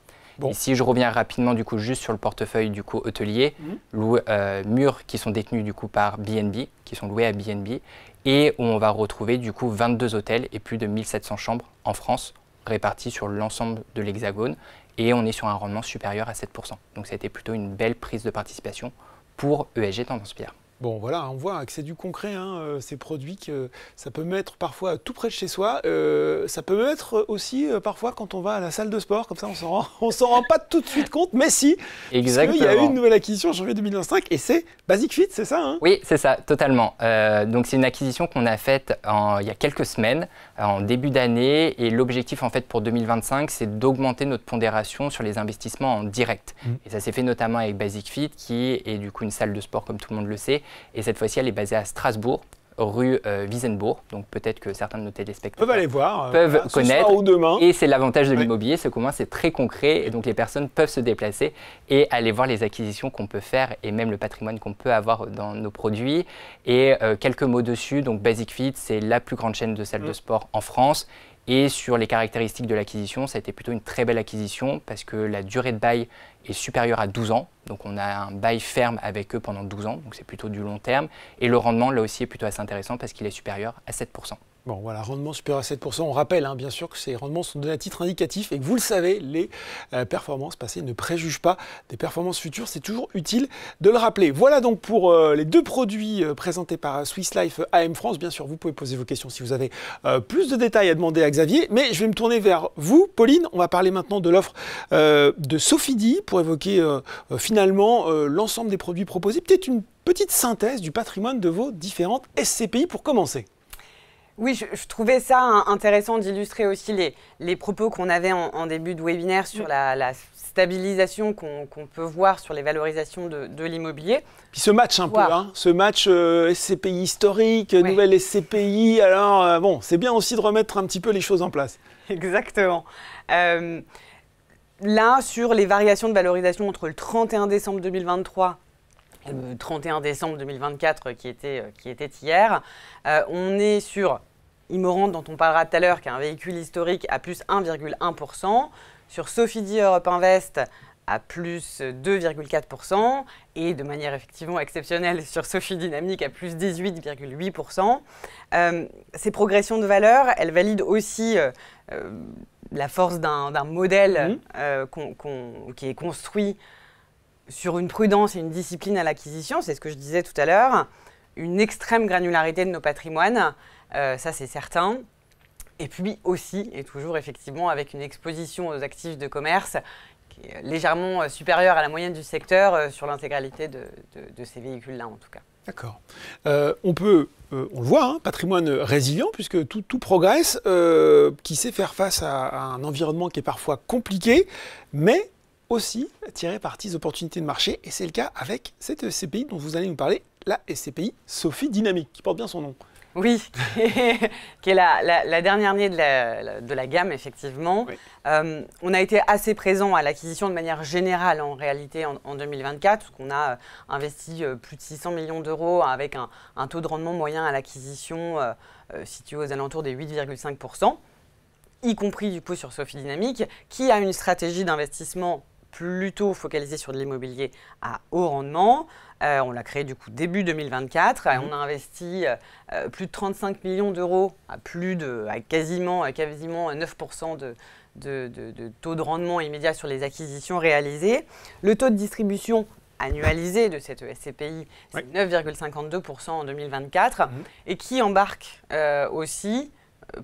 Et si je reviens rapidement du coup juste sur le portefeuille du coup hôtelier, murs qui sont détenus du coup par BNB, qui sont loués à BNB, et où on va retrouver du coup 22 hôtels et plus de 1700 chambres en France, répartis sur l'ensemble de l'Hexagone, et on est sur un rendement supérieur à 7%. Donc ça a été plutôt une belle prise de participation pour ESG Tendance Pierre. Bon voilà, on voit que c'est du concret, ces produits, que ça peut mettre parfois tout près de chez soi, ça peut mettre aussi parfois quand on va à la salle de sport, comme ça on s'en rend pas tout de suite compte, mais si, exactement. Il y a eu une nouvelle acquisition en janvier 2025 et c'est Basic Fit, c'est ça Oui, c'est ça, totalement. Donc c'est une acquisition qu'on a faite il y a quelques semaines, en début d'année, et l'objectif en fait pour 2025, c'est d'augmenter notre pondération sur les investissements en direct. Et ça s'est fait notamment avec Basic Fit, qui est du coup une salle de sport comme tout le monde le sait. Et cette fois-ci, elle est basée à Strasbourg, rue Wiesenbourg. Donc peut-être que certains de nos téléspectateurs peuvent aller voir, peuvent connaître. Ce soir ou demain. Et c'est l'avantage de l'immobilier, c'est qu'au moins c'est très concret. Et donc les personnes peuvent se déplacer et aller voir les acquisitions qu'on peut faire et même le patrimoine qu'on peut avoir dans nos produits. Et quelques mots dessus. Donc Basic Fit, c'est la plus grande chaîne de salles de sport en France. Et sur les caractéristiques de l'acquisition, ça a été plutôt une très belle acquisition parce que la durée de bail est supérieure à 12 ans. Donc on a un bail ferme avec eux pendant 12 ans, donc c'est plutôt du long terme. Et le rendement, là aussi, est plutôt assez intéressant parce qu'il est supérieur à 7%. Bon voilà, rendement supérieur à 7%. On rappelle bien sûr que ces rendements sont donnés à titre indicatif et que vous le savez, les performances passées ne préjugent pas des performances futures. C'est toujours utile de le rappeler. Voilà donc pour les deux produits présentés par Swiss Life AM France. Bien sûr, vous pouvez poser vos questions si vous avez plus de détails à demander à Xavier. Mais je vais me tourner vers vous, Pauline. On va parler maintenant de l'offre de Sofidy pour évoquer finalement l'ensemble des produits proposés. Peut-être une petite synthèse du patrimoine de vos différentes SCPI pour commencer. Oui, je trouvais ça intéressant d'illustrer aussi les propos qu'on avait en début de webinaire sur la stabilisation qu'on peut voir sur les valorisations de l'immobilier. Puis ce match un peu, ce match SCPI historique, nouvelle SCPI, alors bon, c'est bien aussi de remettre un petit peu les choses en place. Exactement. là, sur les variations de valorisation entre le 31 décembre 2023 et le 31 décembre 2024 qui était hier, on est sur Immorente, dont on parlera tout à l'heure, qui est un véhicule historique à plus 1,1%, sur Sofidy Europe Invest à plus 2,4% et de manière effectivement exceptionnelle sur Sophie Dynamique à plus 18,8%. Ces progressions de valeur, elles valident aussi la force d'un modèle qui est construit sur une prudence et une discipline à l'acquisition, c'est ce que je disais tout à l'heure, une extrême granularité de nos patrimoines, ça c'est certain. Et puis aussi, et toujours effectivement, avec une exposition aux actifs de commerce qui est légèrement supérieure à la moyenne du secteur sur l'intégralité de ces véhicules-là en tout cas. D'accord. On le voit, hein, patrimoine résilient puisque tout progresse, qui sait faire face à un environnement qui est parfois compliqué, mais aussi tirer parti des opportunités de marché. Et c'est le cas avec cette SCPI dont vous allez nous parler, la SCPI Sophie Dynamique, qui porte bien son nom. Oui, qui est la dernière née de la gamme, effectivement. Oui. On a été assez présent à l'acquisition de manière générale, en réalité, en 2024, parce qu'on a investi plus de 600 millions d'euros avec un taux de rendement moyen à l'acquisition situé aux alentours des 8,5%, y compris du coup sur Sophie Dynamique, qui a une stratégie d'investissement plutôt focalisée sur de l'immobilier à haut rendement. On l'a créé du coup début 2024. On a investi plus de 35 millions d'euros à quasiment 9% de taux de rendement immédiat sur les acquisitions réalisées. Le taux de distribution annualisé de cette SCPI, c'est 9,52% en 2024 et qui embarque aussi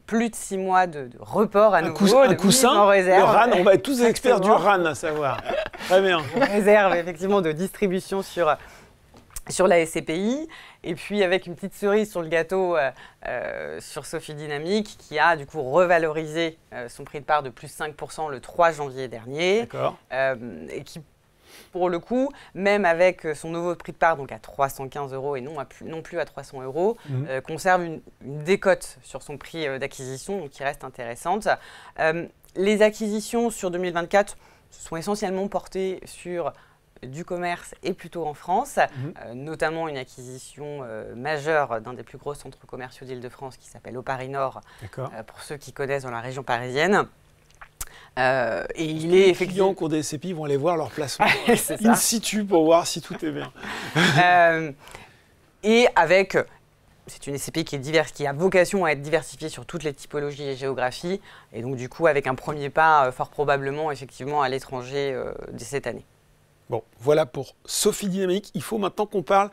plus de 6 mois de report à nouveau, un coussin en réserve. Le RAN, on va être tous experts du RAN à savoir. Très bien. Réserve effectivement de distribution sur la SCPI. Et puis avec une petite cerise sur le gâteau sur Sophie Dynamique qui a du coup revalorisé son prix de part de plus 5% le 3 janvier dernier. D'accord. Et qui, pour le coup, même avec son nouveau prix de part, donc à 315 € et non plus à 300 €, conserve une décote sur son prix d'acquisition qui reste intéressante. Les acquisitions sur 2024 sont essentiellement portées sur du commerce et plutôt en France, notamment une acquisition majeure d'un des plus gros centres commerciaux d'Île-de-France qui s'appelle au Paris Nord, pour ceux qui connaissent dans la région parisienne. Et il est les clients qui ont des SCPI vont aller voir leur placement in situ pour voir si tout est bien. Et avec, c'est une SCPI qui a vocation à être diversifiée sur toutes les typologies et géographies, et donc du coup avec un premier pas fort probablement effectivement à l'étranger dès cette année. Bon, voilà pour Sophie Dynamique. Il faut maintenant qu'on parle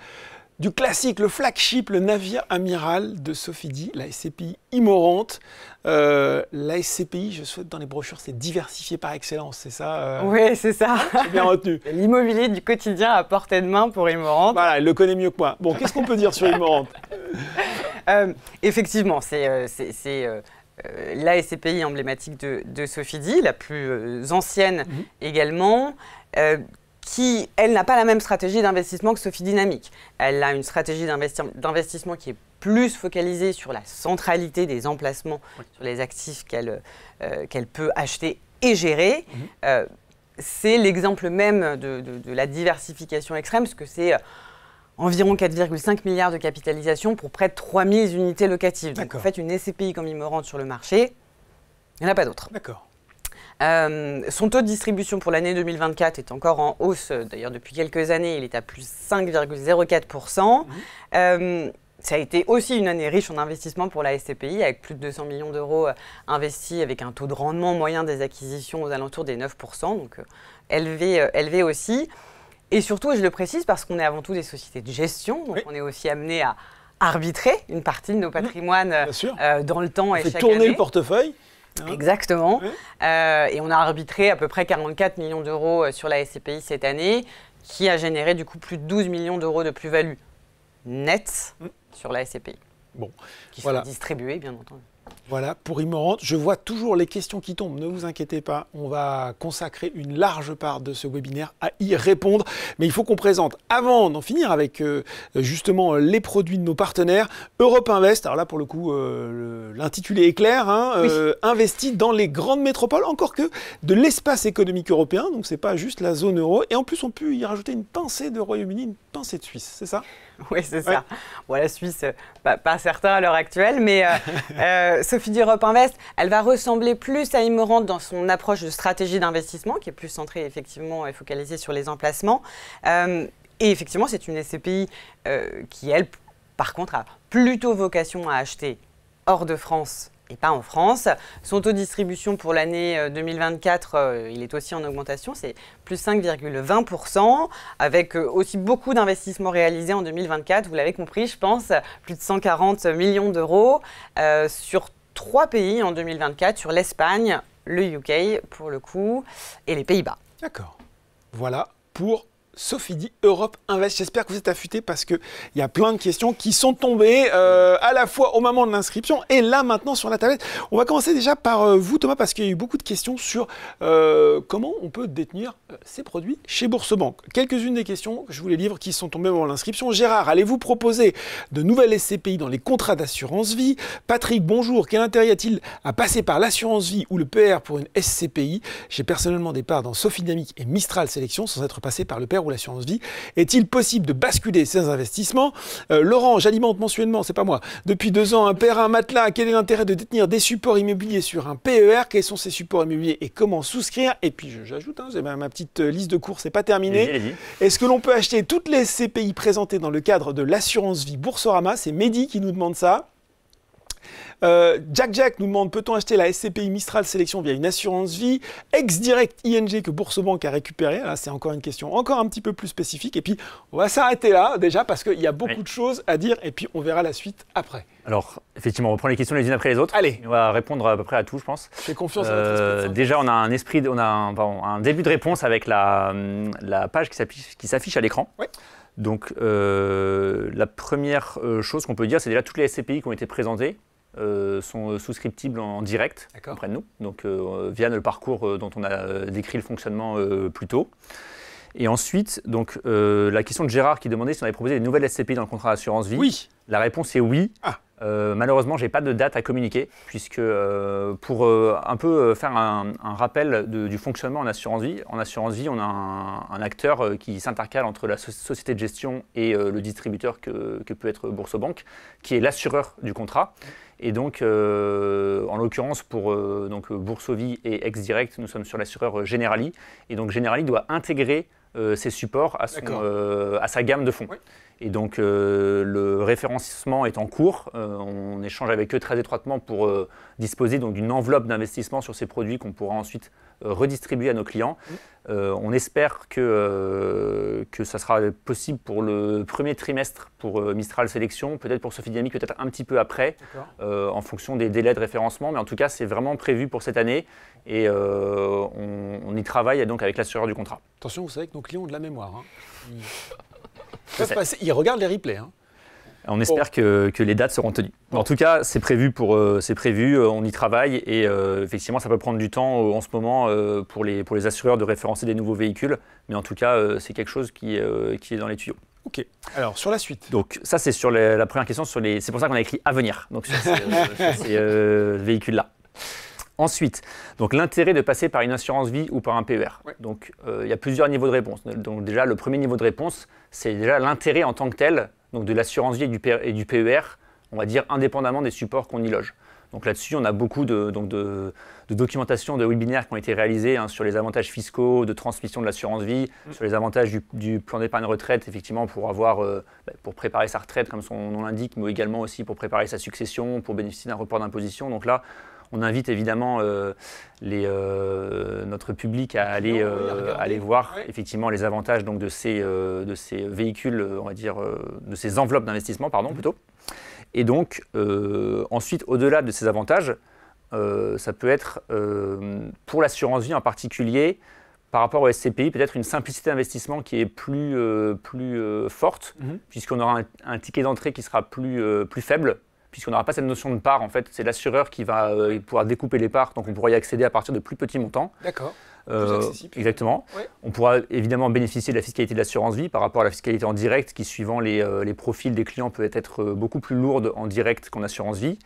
du classique, le flagship, le navire amiral de Sofidy, la SCPI Immorente. La SCPI, je souhaite dans les brochures, c'est diversifié par excellence, c'est ça Oui, c'est ça. J'ai bien retenu. L'immobilier du quotidien à portée de main pour Immorente. Voilà, elle le connaît mieux que moi. Bon, qu'est-ce qu'on peut dire sur Immorente Effectivement, c'est la SCPI emblématique de Sofidy, la plus ancienne également. Qui, elle, n'a pas la même stratégie d'investissement que Sophie Dynamique. Elle a une stratégie d'investissement qui est plus focalisée sur la centralité des emplacements, sur les actifs qu'elle peut acheter et gérer. C'est l'exemple même de la diversification extrême, parce que c'est environ 4,5 milliards de capitalisation pour près de 3000 unités locatives. Donc en fait, une SCPI comme Immorente sur le marché, il n'y en a pas d'autre. D'accord. Son taux de distribution pour l'année 2024 est encore en hausse, d'ailleurs depuis quelques années, il est à plus 5,04%. Ça a été aussi une année riche en investissement pour la SCPI, avec plus de 200 millions d'euros investis, avec un taux de rendement moyen des acquisitions aux alentours des 9%, donc élevé aussi. Et surtout, et je le précise, parce qu'on est avant tout des sociétés de gestion, donc on est aussi amené à arbitrer une partie de nos patrimoines dans le temps et chaque année. On fait tourner le portefeuille. Exactement. Et on a arbitré à peu près 44 millions d'euros sur la SCPI cette année, qui a généré du coup plus de 12 millions d'euros de plus-value nette sur la SCPI. Bon, qui sont distribués, bien entendu. Voilà, pour Immorente, je vois toujours les questions qui tombent, ne vous inquiétez pas, on va consacrer une large part de ce webinaire à y répondre, mais il faut qu'on présente, avant d'en finir avec justement les produits de nos partenaires, Europe Invest, alors là pour le coup, l'intitulé est clair, hein, Oui. investit dans les grandes métropoles, encore que de l'espace économique européen, donc c'est pas juste la zone euro, et en plus on peut y rajouter une pincée de Royaume-Uni, une pincée de Suisse, c'est ça? Oui, c'est Ouais. ça. Bon, la Suisse, pas certain à l'heure actuelle, mais Sophie d'Europe Invest, elle va ressembler plus à Immorente dans son approche de stratégie d'investissement, qui est plus centrée effectivement et focalisée sur les emplacements. Et effectivement, c'est une SCPI qui, elle, par contre, a plutôt vocation à acheter hors de France et pas en France. Son taux de distribution pour l'année 2024, il est aussi en augmentation, c'est plus 5,20%, avec aussi beaucoup d'investissements réalisés en 2024. Vous l'avez compris, je pense, plus de 140 millions d'euros sur 3 pays en 2024, sur l'Espagne, le UK pour le coup, et les Pays-Bas. D'accord. Voilà pour Sophie dit Europe Invest. J'espère que vous êtes affûtés parce qu'il y a plein de questions qui sont tombées à la fois au moment de l'inscription et là maintenant sur la tablette. On va commencer déjà par vous Thomas parce qu'il y a eu beaucoup de questions sur comment on peut détenir ces produits chez Boursorama. Quelques-unes des questions que je vous les livre qui sont tombées avant l'inscription. Gérard, allez-vous proposer de nouvelles SCPI dans les contrats d'assurance vie? Patrick, bonjour. Quel intérêt y a-t-il à passer par l'assurance vie ou le PR pour une SCPI? J'ai personnellement des parts dans Sophie Dynamique et Mistral Sélection sans être passé par le PR ou l'assurance vie. Est-il possible de basculer ces investissements? Laurent, j'alimente mensuellement, c'est pas moi, depuis 2 ans un PR, un matelas. Quel est l'intérêt de détenir des supports immobiliers sur un PER? Quels sont ces supports immobiliers et comment souscrire? Et puis j'ajoute, hein, j'ai ma petite liste de courses, c'est pas terminé. Allez-y. Est-ce que l'on peut acheter toutes les SCPI présentées dans le cadre de l'assurance vie Boursorama? C'est Mehdi qui nous demande ça. Jack nous demande, peut-on acheter la SCPI Mistral Sélection via une assurance vie? Ex-Direct ING que Boursorama a récupéré. Là, c'est encore une question encore un petit peu plus spécifique. Et puis, on va s'arrêter là, déjà, parce qu'il y a beaucoup de choses à dire. Et puis, on verra la suite après. Alors, effectivement, on reprend les questions les unes après les autres. Allez. On va répondre à peu près à tout, je pense. Fais confiance à notre esprit. Déjà, on a un début de réponse avec la page qui s'affiche à l'écran. Ouais. Donc, la première chose qu'on peut dire, c'est déjà toutes les SCPI qui ont été présentées sont souscriptibles en direct auprès de nous, donc via le parcours dont on a décrit le fonctionnement plus tôt. Et ensuite, donc, la question de Gérard qui demandait si on avait proposé des nouvelles SCPI dans le contrat d'assurance vie. Oui. La réponse est oui. Ah. Malheureusement, je n'ai pas de date à communiquer, puisque pour un peu faire un rappel du fonctionnement en assurance vie, on a un acteur qui s'intercale entre la société de gestion et le distributeur que peut être Boursorama, qui est l'assureur du contrat. Et donc, en l'occurrence, pour Boursorama et Ex-Direct, nous sommes sur l'assureur Generali. Et donc, Generali doit intégrer ces supports à sa gamme de fonds. Oui. Et donc, le référencement est en cours. On échange avec eux très étroitement pour disposer d'une enveloppe d'investissement sur ces produits qu'on pourra ensuite redistribuer à nos clients. On espère que ça sera possible pour le premier trimestre pour Mistral Sélection, peut-être pour Sophie Dynamique, peut-être un petit peu après, en fonction des délais de référencement. Mais en tout cas, c'est vraiment prévu pour cette année et on y travaille donc avec l'assureur du contrat. Attention, vous savez que nos clients ont de la mémoire. Hein. Ils regardent les replays. Hein. On espère que les dates seront tenues. En tout cas, c'est prévu, on y travaille et effectivement, ça peut prendre du temps en ce moment pour les assureurs de référencer des nouveaux véhicules. Mais en tout cas, c'est quelque chose qui est dans les tuyaux. Ok, alors sur la suite. Donc ça, c'est sur la première question. C'est pour ça qu'on a écrit « à venir », donc sur ces véhicules-là. Ensuite, donc l'intérêt de passer par une assurance vie ou par un PER. Ouais. Donc, il y a plusieurs niveaux de réponse. Donc déjà, le premier niveau de réponse, c'est déjà l'intérêt en tant que tel, donc de l'assurance vie et du PER, on va dire indépendamment des supports qu'on y loge. Donc là-dessus, on a beaucoup de documentation, de webinaires qui ont été réalisés sur les avantages fiscaux, de transmission de l'assurance vie, sur les avantages du plan d'épargne retraite, effectivement, pour préparer sa retraite, comme son nom l'indique, mais également aussi pour préparer sa succession, pour bénéficier d'un report d'imposition. Donc là, on invite évidemment notre public à aller voir effectivement les avantages donc, de ces véhicules, on va dire, de ces enveloppes d'investissement, plutôt. Et donc, ensuite, au-delà de ces avantages, ça peut être, pour l'assurance vie en particulier, par rapport au SCPI, peut-être une simplicité d'investissement qui est plus forte, puisqu'on aura un ticket d'entrée qui sera plus faible, puisqu'on n'aura pas cette notion de part. En fait, c'est l'assureur qui va pouvoir découper les parts, donc on pourra y accéder à partir de plus petits montants. D'accord. Plus accessible. Exactement. Ouais. On pourra évidemment bénéficier de la fiscalité de l'assurance vie par rapport à la fiscalité en direct, qui suivant les profils des clients peut être beaucoup plus lourde en direct qu'en assurance vie.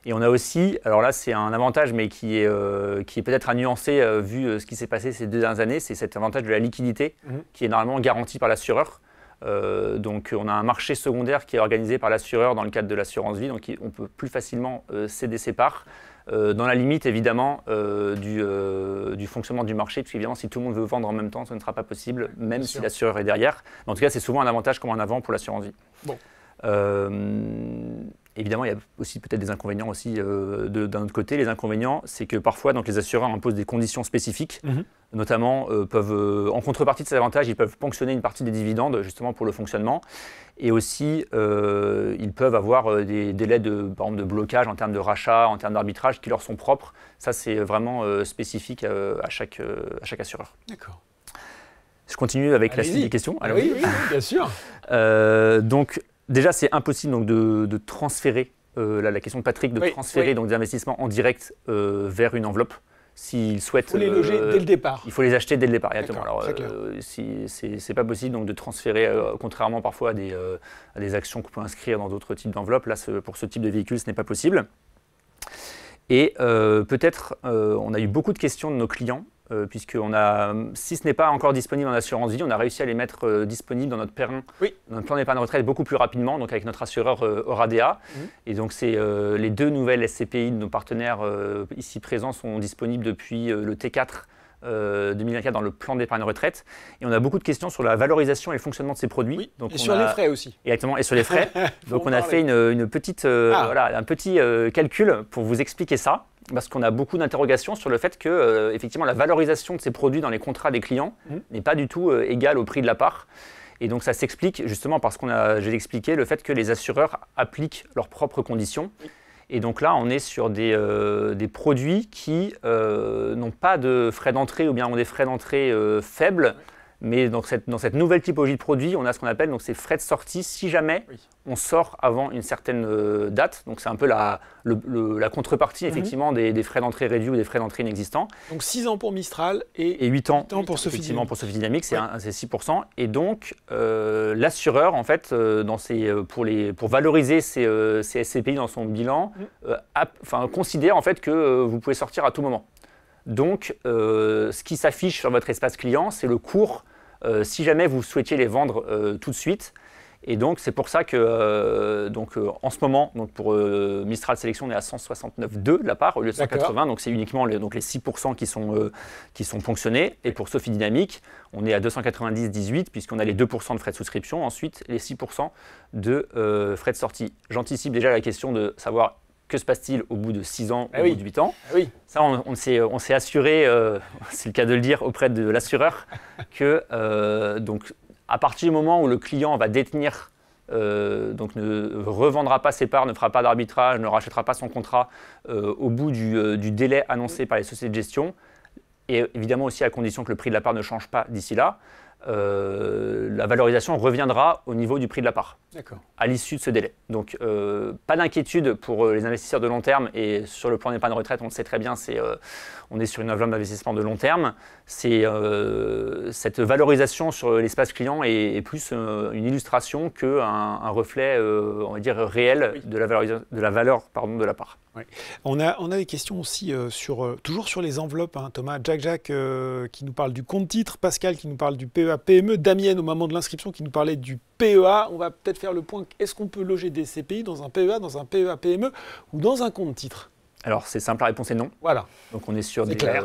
Et on a aussi, alors là c'est un avantage mais qui est peut-être à nuancer vu ce qui s'est passé ces 2 dernières années, c'est cet avantage de la liquidité qui est normalement garanti par l'assureur. Donc on a un marché secondaire qui est organisé par l'assureur dans le cadre de l'assurance vie, donc on peut plus facilement céder ses parts. Dans la limite évidemment du fonctionnement du marché, parce qu'évidemment si tout le monde veut vendre en même temps, ça ne sera pas possible, même si l'assureur est derrière. Mais en tout cas, c'est souvent un avantage comme un avant pour l'assurance vie. Bon. Évidemment, il y a aussi peut-être des inconvénients aussi d'un autre côté. Les inconvénients, c'est que parfois donc, les assureurs imposent des conditions spécifiques, notamment en contrepartie de ces avantages, ils peuvent ponctionner une partie des dividendes justement pour le fonctionnement. Et aussi, ils peuvent avoir des délais par exemple, de blocage en termes de rachat, en termes d'arbitrage qui leur sont propres. Ça, c'est vraiment spécifique à chaque assureur. D'accord. Je continue avec la suite des questions. Oui, bien sûr. Donc, déjà, c'est impossible donc, de transférer, la question de Patrick, de transférer donc, des investissements en direct vers une enveloppe. S'ils souhaitent, il faut les loger dès le départ. Il faut les acheter dès le départ, exactement. Alors, c'est c'est pas possible donc, de transférer, contrairement parfois à des actions qu'on peut inscrire dans d'autres types d'enveloppes. Là, pour ce type de véhicule, ce n'est pas possible. Et peut-être, on a eu beaucoup de questions de nos clients, puisqu'on a, si ce n'est pas encore disponible en assurance vie, on a réussi à les mettre disponibles dans notre plan d'épargne retraite beaucoup plus rapidement, donc avec notre assureur Oradea. Et donc c'est les 2 nouvelles SCPI de nos partenaires ici présents sont disponibles depuis le T4 2024 dans le plan d'épargne retraite. Et on a beaucoup de questions sur la valorisation et le fonctionnement de ces produits. Oui, donc et sur les frais aussi. Exactement, et sur les frais. Donc on a fait un petit calcul pour vous expliquer ça. Parce qu'on a beaucoup d'interrogations sur le fait que effectivement, la valorisation de ces produits dans les contrats des clients n'est pas du tout égale au prix de la part. Et donc ça s'explique justement parce j'ai expliqué le fait que les assureurs appliquent leurs propres conditions. Et donc là, on est sur des produits qui n'ont pas de frais d'entrée ou bien ont des frais d'entrée faibles. Mais dans cette nouvelle typologie de produit, on a ce qu'on appelle donc, ces frais de sortie si jamais on sort avant une certaine date. Donc c'est un peu la contrepartie effectivement des frais d'entrée réduits ou des frais d'entrée inexistants. Donc 6 ans pour Mistral et 8 ans pour Sophie Dynamique. Pour Sophie Dynamique, c'est 6%. Et donc l'assureur, en fait, pour valoriser ces SCPI dans son bilan, considère en fait que vous pouvez sortir à tout moment. Donc, ce qui s'affiche sur votre espace client, c'est le cours si jamais vous souhaitiez les vendre tout de suite. Et donc, c'est pour ça que, en ce moment, donc pour Mistral Sélection, on est à 169,2 la part au lieu de 180. Donc, c'est uniquement les 6% qui sont ponctionnés. Et pour Sophie Dynamique, on est à 290,18 puisqu'on a les 2% de frais de souscription. Ensuite, les 6% de frais de sortie. J'anticipe déjà la question de savoir que se passe-t-il au bout de 6 ans ou au bout de 8 ans. Ça, on s'est assuré, c'est le cas de le dire, auprès de l'assureur, que donc, à partir du moment où le client va détenir, donc ne revendra pas ses parts, ne fera pas d'arbitrage, ne rachètera pas son contrat au bout du délai annoncé par les sociétés de gestion, et évidemment aussi à condition que le prix de la part ne change pas d'ici là, la valorisation reviendra au niveau du prix de la part à l'issue de ce délai. Donc pas d'inquiétude pour les investisseurs de long terme, et sur le plan d'épargne retraite, on le sait très bien, on est sur une enveloppe d'investissement de long terme. Cette valorisation sur l'espace client est plus une illustration qu'un reflet on va dire, réel de la valeur de la part. On a des questions aussi toujours sur les enveloppes, hein, Thomas. Jack qui nous parle du compte titre, Pascal qui nous parle du PEA PME, Damien au moment de l'inscription qui nous parlait du PEA. On va peut-être faire le point, est-ce qu'on peut loger des CPI dans un PEA, dans un PEA PME ou dans un compte titre? Alors c'est simple, la réponse est non. Voilà. Donc on est sur clair.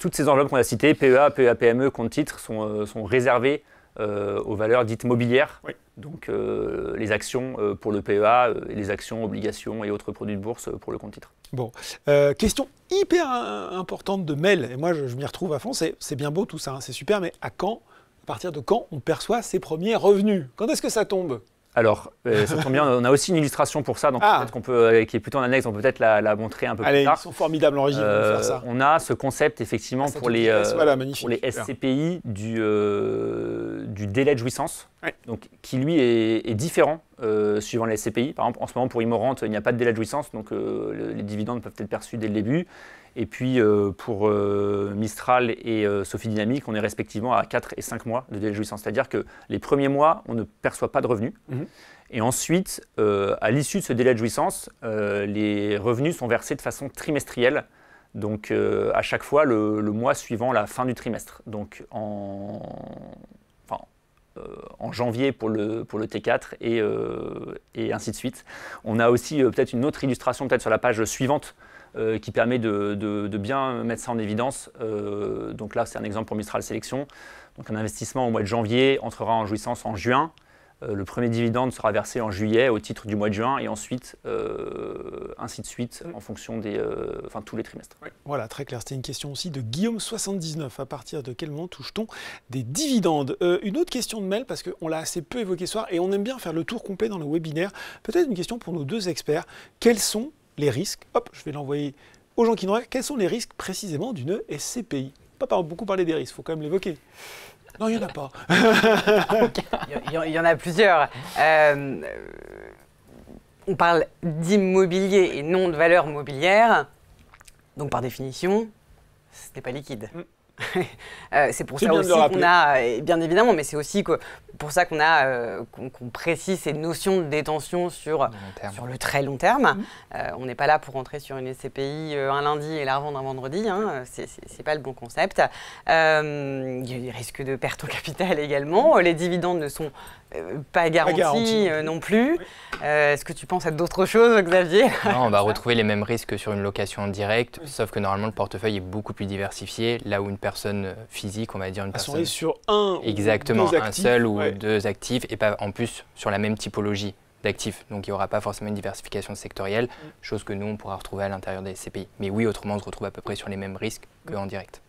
Toutes ces enveloppes qu'on a citées, PEA, PEA PME, compte titre, sont réservées aux valeurs dites mobilières. Donc les actions pour le PEA, et les actions, obligations et autres produits de bourse pour le compte titre. Bon, question hyper importante de Mel, et moi je m'y retrouve à fond, c'est bien beau tout ça, hein, c'est super, mais à partir de quand on perçoit ses premiers revenus? Quand est-ce que ça tombe? Alors, ça tombe bien, on a aussi une illustration pour ça, donc peut-être qu'on peut, qui est plutôt en annexe, on peut peut-être la montrer un peu plus tard. Ils sont formidables en régie, on va faire ça. On a ce concept effectivement pour les SCPI du délai de jouissance, donc, qui lui est différent suivant les SCPI. Par exemple, en ce moment pour Immorente, il n'y a pas de délai de jouissance, donc les dividendes peuvent être perçus dès le début. Et puis pour Mistral et Sophie Dynamique, on est respectivement à 4 et 5 mois de délai de jouissance. C'est-à-dire que les premiers mois, on ne perçoit pas de revenus. Et ensuite, à l'issue de ce délai de jouissance, les revenus sont versés de façon trimestrielle. Donc à chaque fois, le mois suivant la fin du trimestre. Donc en janvier pour le T4 et ainsi de suite. On a aussi peut-être une autre illustration peut-être sur la page suivante qui permet de bien mettre ça en évidence. Donc là, c'est un exemple pour Mistral Sélection. Donc un investissement au mois de janvier entrera en jouissance en juin. Le premier dividende sera versé en juillet au titre du mois de juin et ensuite, ainsi de suite, en fonction des tous les trimestres. Oui, voilà, très clair. C'était une question aussi de Guillaume79. À partir de quel moment touche-t-on des dividendes? Une autre question de mail, parce qu'on l'a assez peu évoqué ce soir et on aime bien faire le tour complet dans le webinaire. Peut-être une question pour nos deux experts. Quels sont les risques? Hop, je vais l'envoyer aux gens qui n'ont rien. Quels sont les risques précisément d'une SCPI? Pas beaucoup parler des risques, il faut quand même l'évoquer. Non, il n'y en a pas. Il y en a plusieurs. On parle d'immobilier et non de valeur mobilière. Donc, par définition, ce n'est pas liquide. C'est pour ça aussi qu'on a, bien évidemment, mais c'est aussi pour ça qu'on a qu'on précise ces notions de détention sur le très long terme. On n'est pas là pour rentrer sur une SCPI un lundi et la revendre un vendredi, hein. C'est pas le bon concept. Il y a des risques de perte au capital également. Les dividendes ne sont pas garantis non plus. Est-ce que tu penses à d'autres choses, Xavier? Non, on va retrouver les mêmes risques que sur une location en direct, sauf que normalement le portefeuille est beaucoup plus diversifié, là où une personne physique, on va dire une personne sur un exactement ou deux actifs, un seul ou deux actifs et pas en plus sur la même typologie d'actifs. Donc il n'y aura pas forcément une diversification sectorielle, chose que nous on pourra retrouver à l'intérieur des SCPI. Mais oui, autrement on se retrouve à peu près sur les mêmes risques qu'en direct.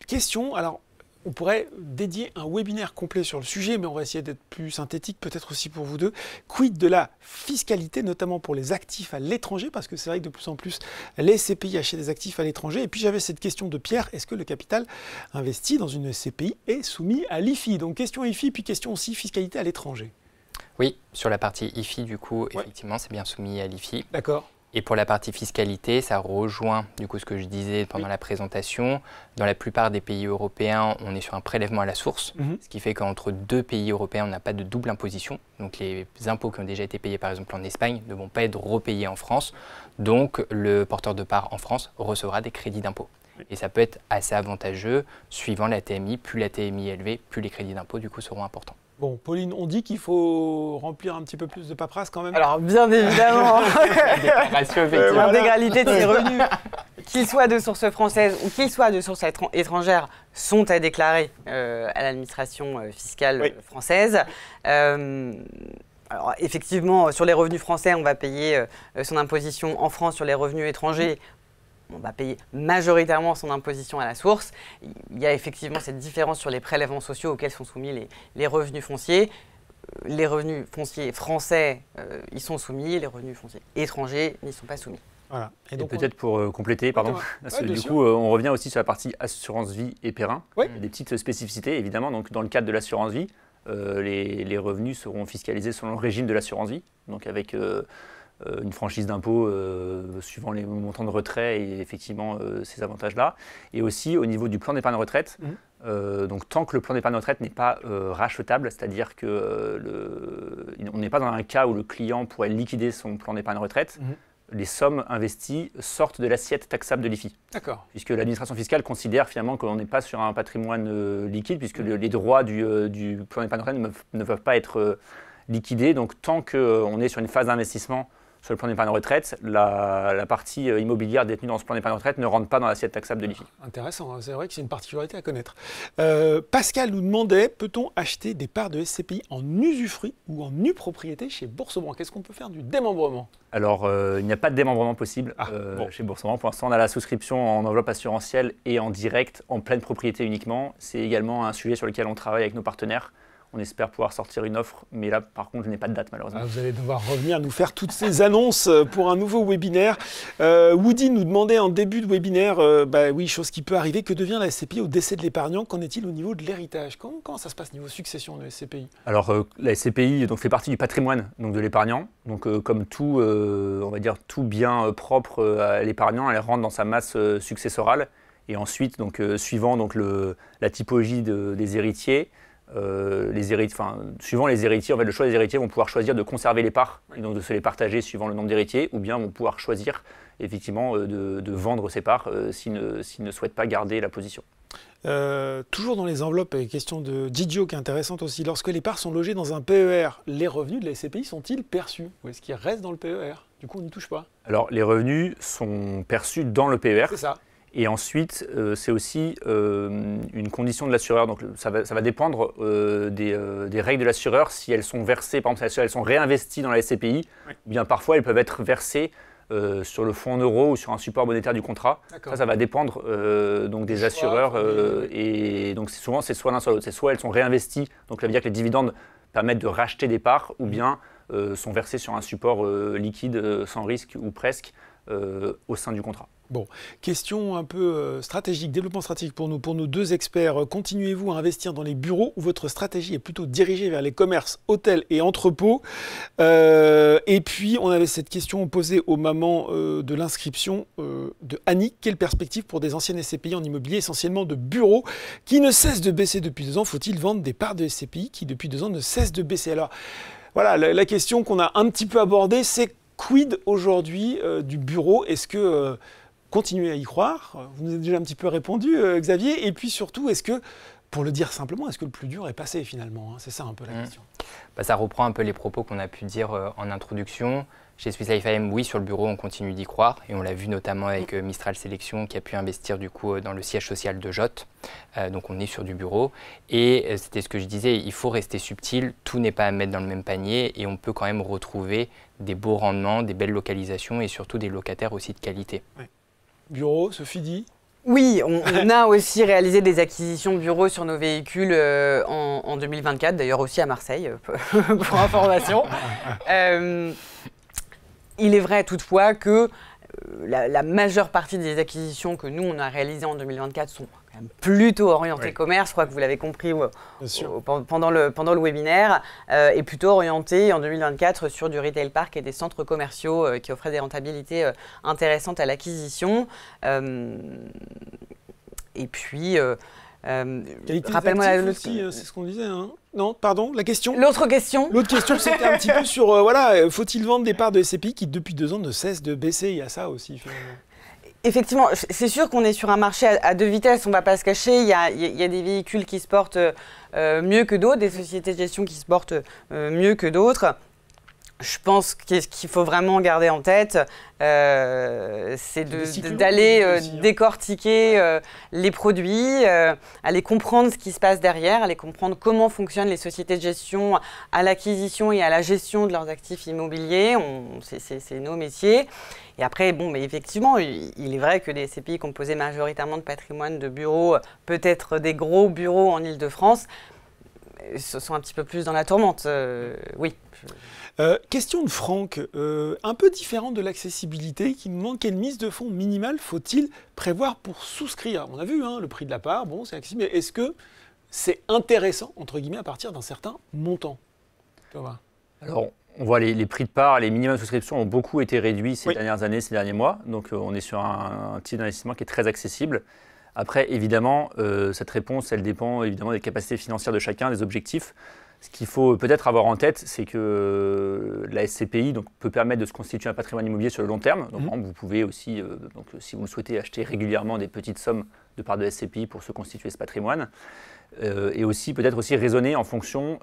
Question, alors on pourrait dédier un webinaire complet sur le sujet, mais on va essayer d'être plus synthétique, peut-être aussi pour vous deux. Quid de la fiscalité, notamment pour les actifs à l'étranger, parce que c'est vrai que de plus en plus, les SCPI achètent des actifs à l'étranger. Et puis j'avais cette question de Pierre, est-ce que le capital investi dans une SCPI est soumis à l'IFI? Donc question IFI, puis question aussi fiscalité à l'étranger. Oui, sur la partie IFI, du coup, effectivement, c'est bien soumis à l'IFI. D'accord. Et pour la partie fiscalité, ça rejoint du coup ce que je disais pendant la présentation. Dans la plupart des pays européens, on est sur un prélèvement à la source, ce qui fait qu'entre deux pays européens, on n'a pas de double imposition. Donc les impôts qui ont déjà été payés par exemple en Espagne ne vont pas être repayés en France. Donc le porteur de part en France recevra des crédits d'impôt. Et ça peut être assez avantageux suivant la TMI. Plus la TMI est élevée, plus les crédits d'impôt du coup seront importants. Bon, Pauline, on dit qu'il faut remplir un petit peu plus de paperasse quand même. Alors, bien évidemment, l'intégralité de ces revenus, qu'ils soient de source française ou qu'ils soient de source étrangère, sont à déclarer à l'administration fiscale française. Alors, effectivement, sur les revenus français, on va payer son imposition en France. Sur les revenus étrangers, on va payer majoritairement son imposition à la source. Il y a effectivement cette différence sur les prélèvements sociaux auxquels sont soumis les revenus fonciers. Les revenus fonciers français y sont soumis, les revenus fonciers étrangers n'y sont pas soumis. Voilà. Et donc peut-être pour compléter, pardon, parce que du coup on revient aussi sur la partie assurance vie et périn. Il y a des petites spécificités évidemment. Donc dans le cadre de l'assurance vie, les revenus seront fiscalisés selon le régime de l'assurance vie, donc avec une franchise d'impôt suivant les montants de retrait et effectivement ces avantages-là. Et aussi au niveau du plan d'épargne retraite, donc tant que le plan d'épargne retraite n'est pas rachetable, c'est-à-dire qu'on n'est pas dans un cas où le client pourrait liquider son plan d'épargne retraite, les sommes investies sortent de l'assiette taxable de l'IFI. D'accord. Puisque l'administration fiscale considère finalement qu'on n'est pas sur un patrimoine liquide, puisque les droits du plan d'épargne retraite ne peuvent pas être liquidés. Donc tant qu'on est sur une phase d'investissement sur le plan d'épargne retraite, la partie immobilière détenue dans ce plan d'épargne retraite ne rentre pas dans l'assiette taxable de l'IFI. Intéressant, hein, c'est vrai que c'est une particularité à connaître. Pascal nous demandait, peut-on acheter des parts de SCPI en usufruit ou en nue propriété chez Boursorama? Qu'est-ce qu'on peut faire du démembrement? Alors, il n'y a pas de démembrement possible chez Boursorama. Pour l'instant, on a la souscription en enveloppe assurantielle et en direct, en pleine propriété uniquement. C'est également un sujet sur lequel on travaille avec nos partenaires. On espère pouvoir sortir une offre, mais là, par contre, je n'ai pas de date, malheureusement. Vous allez devoir revenir nous faire toutes ces annonces pour un nouveau webinaire. Woody nous demandait en début de webinaire, oui, chose qui peut arriver, que devient la SCPI au décès de l'épargnant? Qu'en est-il au niveau de l'héritage? Comment ça se passe niveau succession de la SCPI? Alors, la SCPI donc, fait partie du patrimoine donc, de l'épargnant. Donc, comme tout, on va dire, tout bien propre à l'épargnant, elle rentre dans sa masse successorale. Et ensuite, donc, suivant donc, la typologie des héritiers, suivant les héritiers, en fait, le choix des héritiers vont pouvoir choisir de conserver les parts et donc de se les partager suivant le nombre d'héritiers, ou bien vont pouvoir choisir effectivement de vendre ces parts s'ils ne souhaitent pas garder la position. Toujours dans les enveloppes, question de Didio qui est intéressante aussi. Lorsque les parts sont logées dans un PER, les revenus de la SCPI sont-ils perçus? Ou est-ce qu'ils restent dans le PER? Du coup, on n'y touche pas. Alors, les revenus sont perçus dans le PER. C'est ça. Et ensuite, c'est aussi une condition de l'assureur. Donc, ça va dépendre des règles de l'assureur. Si elles sont versées, par exemple, si elles sont réinvesties dans la SCPI, ou bien parfois elles peuvent être versées sur le fonds en euros ou sur un support monétaire du contrat. Ça va dépendre donc des assureurs. Et donc, souvent, c'est soit l'un soit l'autre. C'est soit elles sont réinvesties, donc ça veut dire que les dividendes permettent de racheter des parts, ou bien sont versés sur un support liquide, sans risque ou presque, au sein du contrat. Bon, question un peu stratégique, développement stratégique pour nos deux experts. Continuez-vous à investir dans les bureaux ou votre stratégie est plutôt dirigée vers les commerces, hôtels et entrepôts? Et puis, on avait cette question posée au moment de l'inscription de Annie. Quelle perspective pour des anciennes SCPI en immobilier, essentiellement de bureaux, qui ne cessent de baisser depuis 2 ans? Faut-il vendre des parts de SCPI qui, depuis 2 ans, ne cessent de baisser? Alors, voilà, la question qu'on a un petit peu abordée, c'est quid aujourd'hui du bureau? Est-ce que... continuez à y croire, vous nous avez déjà un petit peu répondu, Xavier, et puis surtout, est-ce que, pour le dire simplement, est-ce que le plus dur est passé finalement? C'est ça un peu la question. Ça reprend un peu les propos qu'on a pu dire en introduction. Chez Swiss Life AM, oui, sur le bureau, on continue d'y croire, et on l'a vu notamment avec Mistral Sélection, qui a pu investir du coup dans le siège social de Jot. Donc on est sur du bureau, et c'était ce que je disais, il faut rester subtil, tout n'est pas à mettre dans le même panier, et on peut quand même retrouver des beaux rendements, des belles localisations, et surtout des locataires aussi de qualité. Ouais. Bureau, Sophie dit? Oui, on a aussi réalisé des acquisitions de bureaux sur nos véhicules en 2024, d'ailleurs aussi à Marseille, pour information. Il est vrai toutefois que la majeure partie des acquisitions que nous, on a réalisées en 2024 sont quand même plutôt orientées commerce. Je crois que vous l'avez compris pendant le webinaire, et plutôt orientées en 2024 sur du retail park et des centres commerciaux qui offraient des rentabilités intéressantes à l'acquisition. Et puis... rappelle-moi aussi, c'est ce qu'on disait, hein. Non, pardon, la question. L'autre question. L'autre question, c'était un petit peu sur, faut-il vendre des parts de SCPI qui, depuis 2 ans, ne cessent de baisser? Il y a ça aussi, finalement. Effectivement, c'est sûr qu'on est sur un marché à 2 vitesses, on ne va pas se cacher. Il y a des véhicules qui se portent mieux que d'autres, des sociétés de gestion qui se portent mieux que d'autres. Je pense qu'il faut vraiment garder en tête, c'est d'aller décortiquer les produits, aller comprendre ce qui se passe derrière, aller comprendre comment fonctionnent les sociétés de gestion à l'acquisition et à la gestion de leurs actifs immobiliers. C'est nos métiers. Et après, mais effectivement, il est vrai que les SCPI composées majoritairement de patrimoine de bureaux, peut-être des gros bureaux en Île-de-France, sont un petit peu plus dans la tourmente. Oui. Question de Franck, un peu différente de l'accessibilité, qui nous demande quelle mise de fonds minimale faut-il prévoir pour souscrire? On a vu le prix de la part, bon, c'est accessible, mais est-ce que c'est intéressant, entre guillemets, à partir d'un certain montant? Thomas. Alors, on voit les prix de part, les minimums de souscription ont beaucoup été réduits ces dernières années, ces derniers mois, donc on est sur un type d'investissement qui est très accessible. Après, évidemment, cette réponse, elle dépend évidemment des capacités financières de chacun, des objectifs. Ce qu'il faut peut-être avoir en tête, c'est que la SCPI peut permettre de se constituer un patrimoine immobilier sur le long terme. Donc, vous pouvez aussi, si vous le souhaitez, acheter régulièrement des petites sommes de parts de SCPI pour se constituer ce patrimoine. Et aussi peut-être aussi raisonner en fonction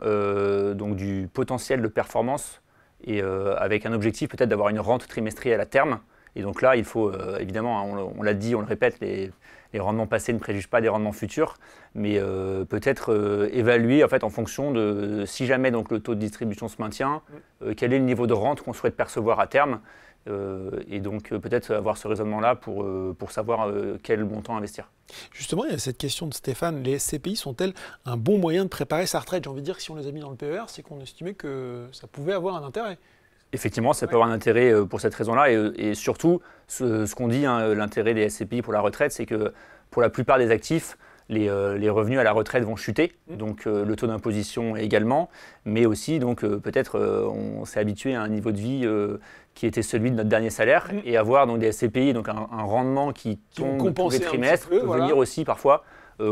du potentiel de performance et avec un objectif peut-être d'avoir une rente trimestrielle à terme. Et donc là, il faut évidemment, on l'a dit, on le répète, les rendements passés ne préjugent pas des rendements futurs, mais peut-être évaluer en fait en fonction de si jamais donc le taux de distribution se maintient, quel est le niveau de rente qu'on souhaite percevoir à terme, Et donc peut-être avoir ce raisonnement-là pour savoir quel montant investir. Justement, il y a cette question de Stéphane, les SCPI sont-elles un bon moyen de préparer sa retraite? J'ai envie de dire que si on les a mis dans le PER, c'est qu'on estimait que ça pouvait avoir un intérêt. Effectivement, ça peut avoir un intérêt pour cette raison-là. Et surtout, ce qu'on dit, hein, l'intérêt des SCPI pour la retraite, c'est que pour la plupart des actifs, les revenus à la retraite vont chuter, donc le taux d'imposition également, mais aussi donc peut-être on s'est habitué à un niveau de vie qui était celui de notre dernier salaire, et avoir donc des SCPI, donc un rendement qui tombe tous les trimestres, peut venir aussi parfois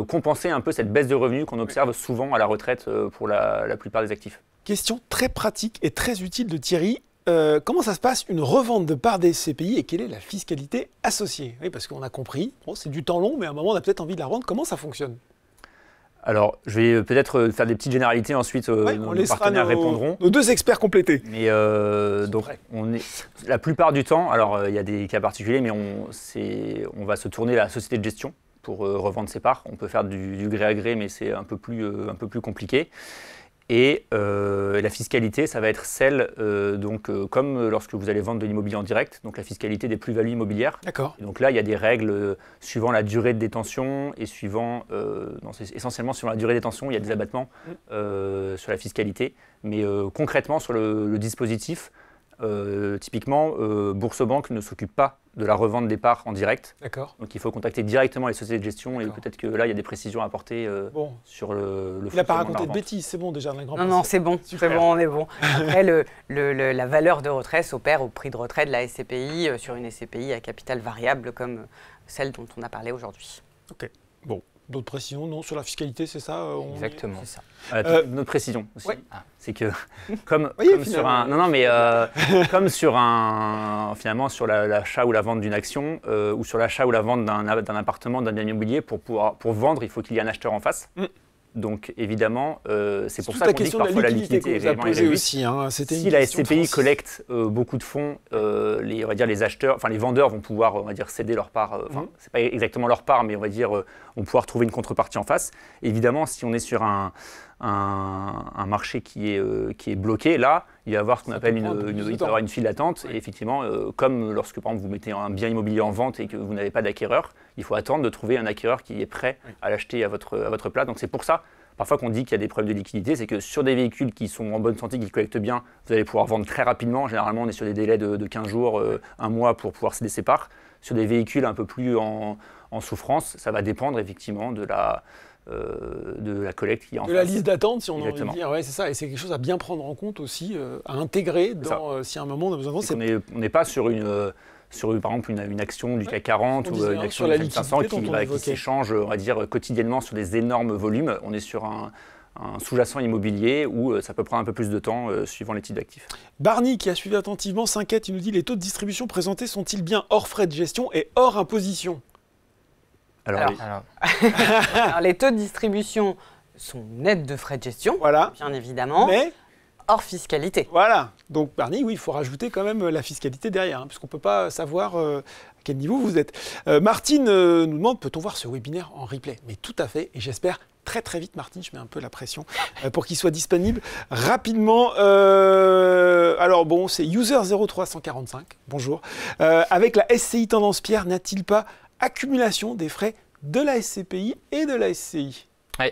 compenser un peu cette baisse de revenus qu'on observe souvent à la retraite pour la plupart des actifs. Question très pratique et très utile de Thierry. Comment ça se passe une revente de parts des SCPI et quelle est la fiscalité associée? Oui, parce qu'on a compris, c'est du temps long, mais à un moment on a peut-être envie de la rendre. Comment ça fonctionne? Alors, je vais peut-être faire des petites généralités, ensuite nos partenaires répondront. Nos deux experts complétés. Mais donc, la plupart du temps, alors il y a des cas particuliers, mais on va se tourner vers la société de gestion pour revendre ses parts. On peut faire du gré à gré, mais c'est un peu plus compliqué. Et la fiscalité, ça va être celle, comme lorsque vous allez vendre de l'immobilier en direct, donc la fiscalité des plus-values immobilières. D'accord. Et donc là, il y a des règles suivant la durée de détention et essentiellement sur la durée de détention, il y a des abattements sur la fiscalité. Mais concrètement, sur le dispositif, typiquement, Boursorama ne s'occupe pas de la revente des parts en direct. D'accord. Donc il faut contacter directement les sociétés de gestion et peut-être que là, il y a des précisions à apporter sur le fonctionnement. Il n'a pas raconté de bêtises, c'est bon déjà. Non, c'est bon, on est bon. Après, la valeur de retrait s'opère au prix de retrait de la SCPI sur une SCPI à capital variable comme celle dont on a parlé aujourd'hui. Ok, bon. D'autres précisions, non, sur la fiscalité, c'est ça Exactement. C'est ça. Notre précision aussi, c'est que comme finalement sur l'achat ou la vente d'une action ou sur l'achat ou la vente d'un appartement, d'un bien immobilier, pour vendre, il faut qu'il y ait un acheteur en face. Donc évidemment, c'est pour ça qu'on dit que parfois la liquidité est vraiment élevée. Aussi, hein, si la SCPI collecte beaucoup de fonds, on va dire les acheteurs, enfin les vendeurs vont pouvoir, on va dire, céder leur part. C'est pas exactement leur part, mais on va dire, on pouvoir trouver une contrepartie en face. Évidemment, si on est sur un marché qui est bloqué, là, il va y avoir ce qu'on appelle une file d'attente. Et effectivement, comme lorsque par exemple vous mettez un bien immobilier en vente et que vous n'avez pas d'acquéreur, il faut attendre de trouver un acquéreur qui est prêt à l'acheter à votre place. Donc c'est pour ça, parfois qu'on dit qu'il y a des problèmes de liquidité, c'est que sur des véhicules qui sont en bonne santé, qui collectent bien, vous allez pouvoir vendre très rapidement. Généralement, on est sur des délais de 15 jours, un mois pour pouvoir céder ses parts. Sur des véhicules un peu plus en souffrance, ça va dépendre effectivement de la collecte qui est en face. De la liste d'attente, si on a envie de dire. Ouais, c'est ça. Et c'est quelque chose à bien prendre en compte aussi, à intégrer si à un moment on a besoin de on n'est pas sur par exemple une action du CAC 40 ou une action du CAC 500 qui s'échange, on va dire, quotidiennement sur des énormes volumes. On est sur un sous-jacent immobilier où ça peut prendre un peu plus de temps suivant les types d'actifs. Barney, qui a suivi attentivement, s'inquiète. Il nous dit: les taux de distribution présentés sont-ils bien hors frais de gestion et hors imposition? Alors, les taux de distribution sont nets de frais de gestion, bien évidemment, mais hors fiscalité. Voilà. Donc, Barney, oui, il faut rajouter quand même la fiscalité derrière, puisqu'on ne peut pas savoir à quel niveau vous êtes. Martine nous demande: peut-on voir ce webinaire en replay? Mais tout à fait, et j'espère très très vite, Martine, je mets un peu la pression pour qu'il soit disponible rapidement. Alors bon, c'est user0345, bonjour. Avec la SCI Tendance Pierre, n'a-t-il pas accumulation des frais de la SCPI et de la SCI? Oui,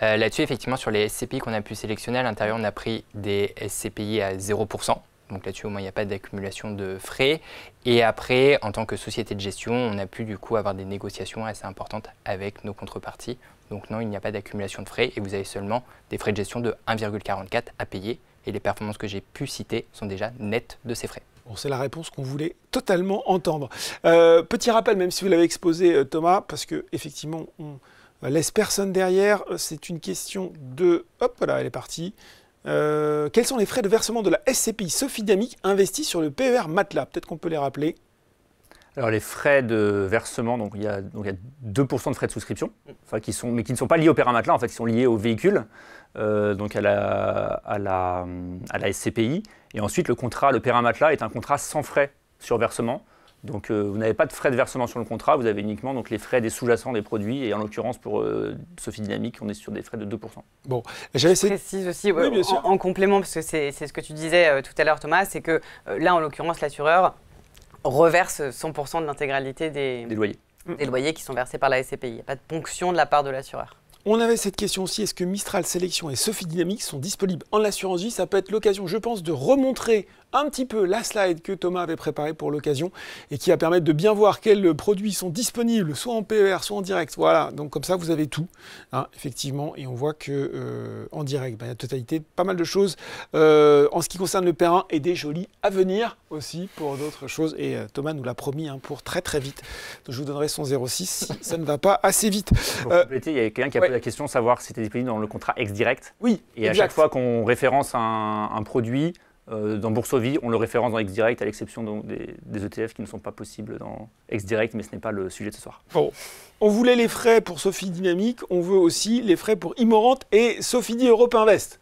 là-dessus, effectivement, sur les SCPI qu'on a pu sélectionner, à l'intérieur, on a pris des SCPI à 0%. Donc là-dessus, au moins, il n'y a pas d'accumulation de frais. Et après, en tant que société de gestion, on a pu du coup avoir des négociations assez importantes avec nos contreparties. Donc non, il n'y a pas d'accumulation de frais et vous avez seulement des frais de gestion de 1,44 à payer. Et les performances que j'ai pu citer sont déjà nettes de ces frais. Bon, c'est la réponse qu'on voulait totalement entendre. Petit rappel, même si vous l'avez exposé, Thomas, parce qu'effectivement, on laisse personne derrière. C'est une question de... Hop, voilà, elle est partie. Quels sont les frais de versement de la SCPI Sophie Damic investie sur le PER Matelas? Peut-être qu'on peut les rappeler. Alors les frais de versement, il y a 2% de frais de souscription, mais qui ne sont pas liés au PER Matelas, en fait, ils sont liés au véhicule, donc à la SCPI. Et ensuite, le PER Matelas est un contrat sans frais sur versement. Donc vous n'avez pas de frais de versement sur le contrat, vous avez uniquement donc, les frais des sous-jacents des produits. Et en l'occurrence, pour Sophie Dynamique, on est sur des frais de 2%. Bon, je précise aussi, en complément, parce que c'est ce que tu disais tout à l'heure, Thomas, c'est que là, en l'occurrence, l'assureur reverse 100% de l'intégralité des loyers qui sont versés par la SCPI. Il n'y a pas de ponction de la part de l'assureur. On avait cette question aussi, est-ce que Mistral Sélection et Sophie Dynamics sont disponibles en assurance vie? Ça peut être l'occasion, je pense, de remontrer un petit peu la slide que Thomas avait préparée pour l'occasion et qui va permettre de bien voir quels produits sont disponibles, soit en PER, soit en direct. Voilà, donc comme ça, vous avez tout, hein, effectivement. Et on voit que en direct, il y a totalité, pas mal de choses en ce qui concerne le PER 1 et des jolis à venir aussi pour d'autres choses. Et Thomas nous l'a promis pour très très vite. Donc, je vous donnerai son 06 si ça ne va pas assez vite. Pour compléter, il y a quelqu'un qui a posé la question de savoir si c'était disponible dans le contrat ex-direct. Oui, et à chaque fois qu'on référence un produit, dans Boursorama, on le référence dans X-Direct, à l'exception des ETF qui ne sont pas possibles dans X-Direct, mais ce n'est pas le sujet de ce soir. Bon. On voulait les frais pour Sophie Dynamique, on veut aussi les frais pour Immorente et Sofidy Europe Invest.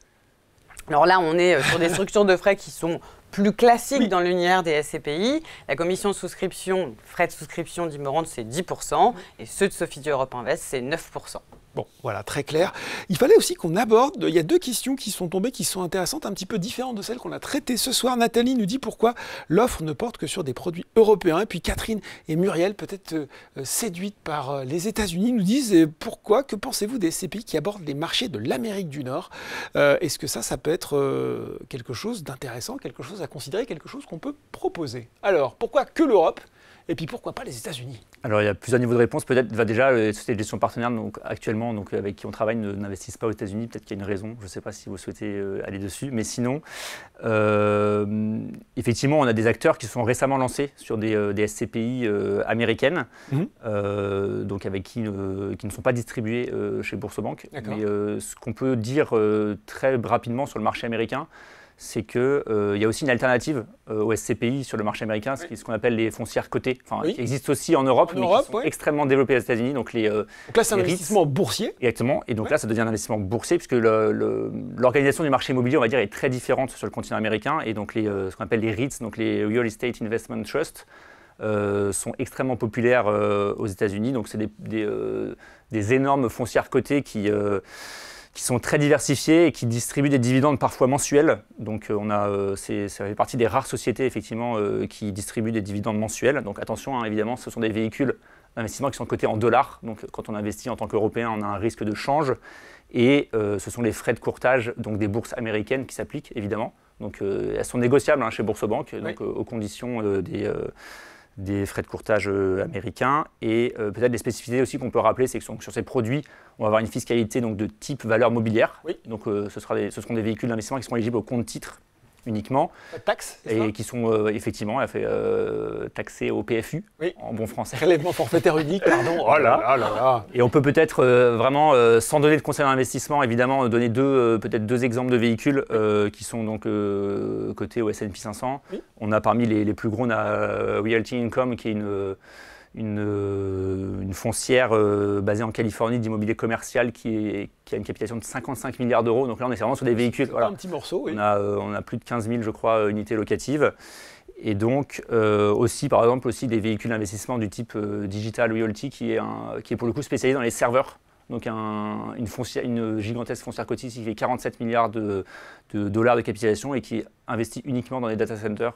Alors là, on est sur des structures de frais qui sont plus classiques dans l'univers des SCPI. La commission de souscription, frais de souscription d'Immorente, c'est 10%, et ceux de Sofidy Europe Invest, c'est 9%. Bon, voilà, très clair. Il fallait aussi qu'on aborde, il y a deux questions qui sont tombées, qui sont intéressantes, un petit peu différentes de celles qu'on a traitées ce soir. Nathalie nous dit pourquoi l'offre ne porte que sur des produits européens. Et puis Catherine et Muriel, peut-être séduites par les États-Unis, nous disent pourquoi, que pensez-vous des SCPI qui abordent les marchés de l'Amérique du Nord? Est-ce que ça peut être quelque chose d'intéressant, quelque chose à considérer, quelque chose qu'on peut proposer? Alors, pourquoi que l'Europe? Et puis pourquoi pas les États-Unis? Alors il y a plusieurs niveaux de réponse. Peut-être déjà, les sociétés de gestion partenaires actuellement avec qui on travaille n'investissent pas aux États-Unis. Peut-être qu'il y a une raison. Je ne sais pas si vous souhaitez aller dessus. Mais sinon, effectivement, on a des acteurs qui sont récemment lancés sur des SCPI américaines, donc avec qui ne sont pas distribués chez Boursorama. Mais ce qu'on peut dire très rapidement sur le marché américain, c'est qu'il y a aussi une alternative aux SCPI sur le marché américain, ce qu'on appelle les foncières cotées, qui existent aussi en Europe, mais qui sont extrêmement développées aux États-Unis. Donc là, c'est un investissement boursier. Exactement. Et donc là, ça devient un investissement boursier, puisque l'organisation du marché immobilier, on va dire, est très différente sur le continent américain. Et donc ce qu'on appelle les REITs, donc les Real Estate Investment Trust, sont extrêmement populaires aux États-Unis. Donc c'est des énormes foncières cotées qui sont très diversifiés et qui distribuent des dividendes parfois mensuels. Donc ça fait partie des rares sociétés effectivement qui distribuent des dividendes mensuels. Donc attention, évidemment, ce sont des véhicules d'investissement qui sont cotés en dollars. Donc quand on investit en tant qu'Européen, on a un risque de change. Et ce sont les frais de courtage donc des bourses américaines qui s'appliquent, évidemment. Donc elles sont négociables chez Boursorama, donc aux conditions des frais de courtage américains. Et peut-être des spécificités aussi qu'on peut rappeler, c'est que sur ces produits, on va avoir une fiscalité donc, de type valeur mobilière. Donc ce seront des véhicules d'investissement qui seront éligibles au compte titre uniquement. Pas de taxes, et qui sont effectivement taxés au PFU, en bon français. Prélèvement forfaitaire unique, pardon. Oh là là. Et on peut peut-être vraiment, sans donner de conseil d'investissement, évidemment, donner peut-être deux exemples de véhicules qui sont donc cotés au S&P 500. On a parmi les plus gros, on a Realty Income, qui est une foncière basée en Californie d'immobilier commercial qui a une capitalisation de 55 milliards d'euros. Donc là, on est vraiment sur des véhicules. Voilà. Un petit morceau, oui. On a plus de 15 000, je crois, unités locatives. Et donc, aussi, par exemple, aussi des véhicules d'investissement du type Digital Realty qui est pour le coup spécialisé dans les serveurs. Donc une gigantesque foncière cotée qui fait 47 milliards de dollars de capitalisation et qui investit uniquement dans les data centers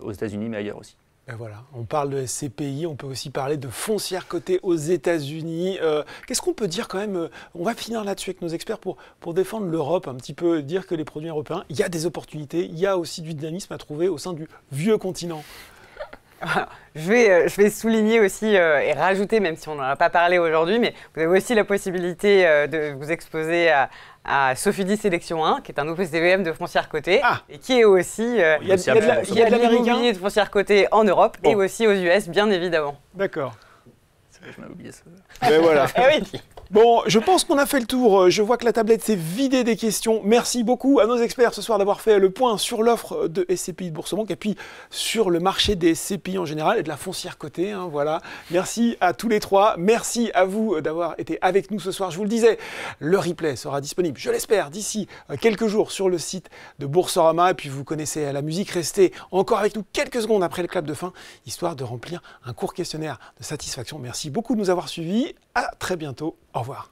aux États-Unis, mais ailleurs aussi. Et voilà, on parle de SCPI, on peut aussi parler de foncière cotée aux États-Unis. Qu'est-ce qu'on peut dire quand même? On va finir là-dessus avec nos experts pour défendre l'Europe, un petit peu dire que les produits européens, il y a des opportunités, il y a aussi du dynamisme à trouver au sein du vieux continent. Je vais souligner aussi et rajouter, même si on n'en a pas parlé aujourd'hui, mais vous avez aussi la possibilité de vous exposer à Sofidy Sélection 1, qui est un OPCVM de foncière cotée, et qui est aussi... il y a de l'immobilier de foncière cotée en Europe et aussi aux US, bien évidemment. D'accord. Je m'avais oublié ça. Mais voilà. Oui. Bon, je pense qu'on a fait le tour. Je vois que la tablette s'est vidée des questions. Merci beaucoup à nos experts ce soir d'avoir fait le point sur l'offre de SCPI de Boursorama et puis sur le marché des SCPI en général et de la foncière cotée. Voilà. Merci à tous les trois. Merci à vous d'avoir été avec nous ce soir. Je vous le disais, le replay sera disponible, je l'espère, d'ici quelques jours sur le site de Boursorama. Et puis vous connaissez la musique. Restez encore avec nous quelques secondes après le clap de fin, histoire de remplir un court questionnaire de satisfaction. Merci beaucoup de nous avoir suivis. À très bientôt. Au revoir.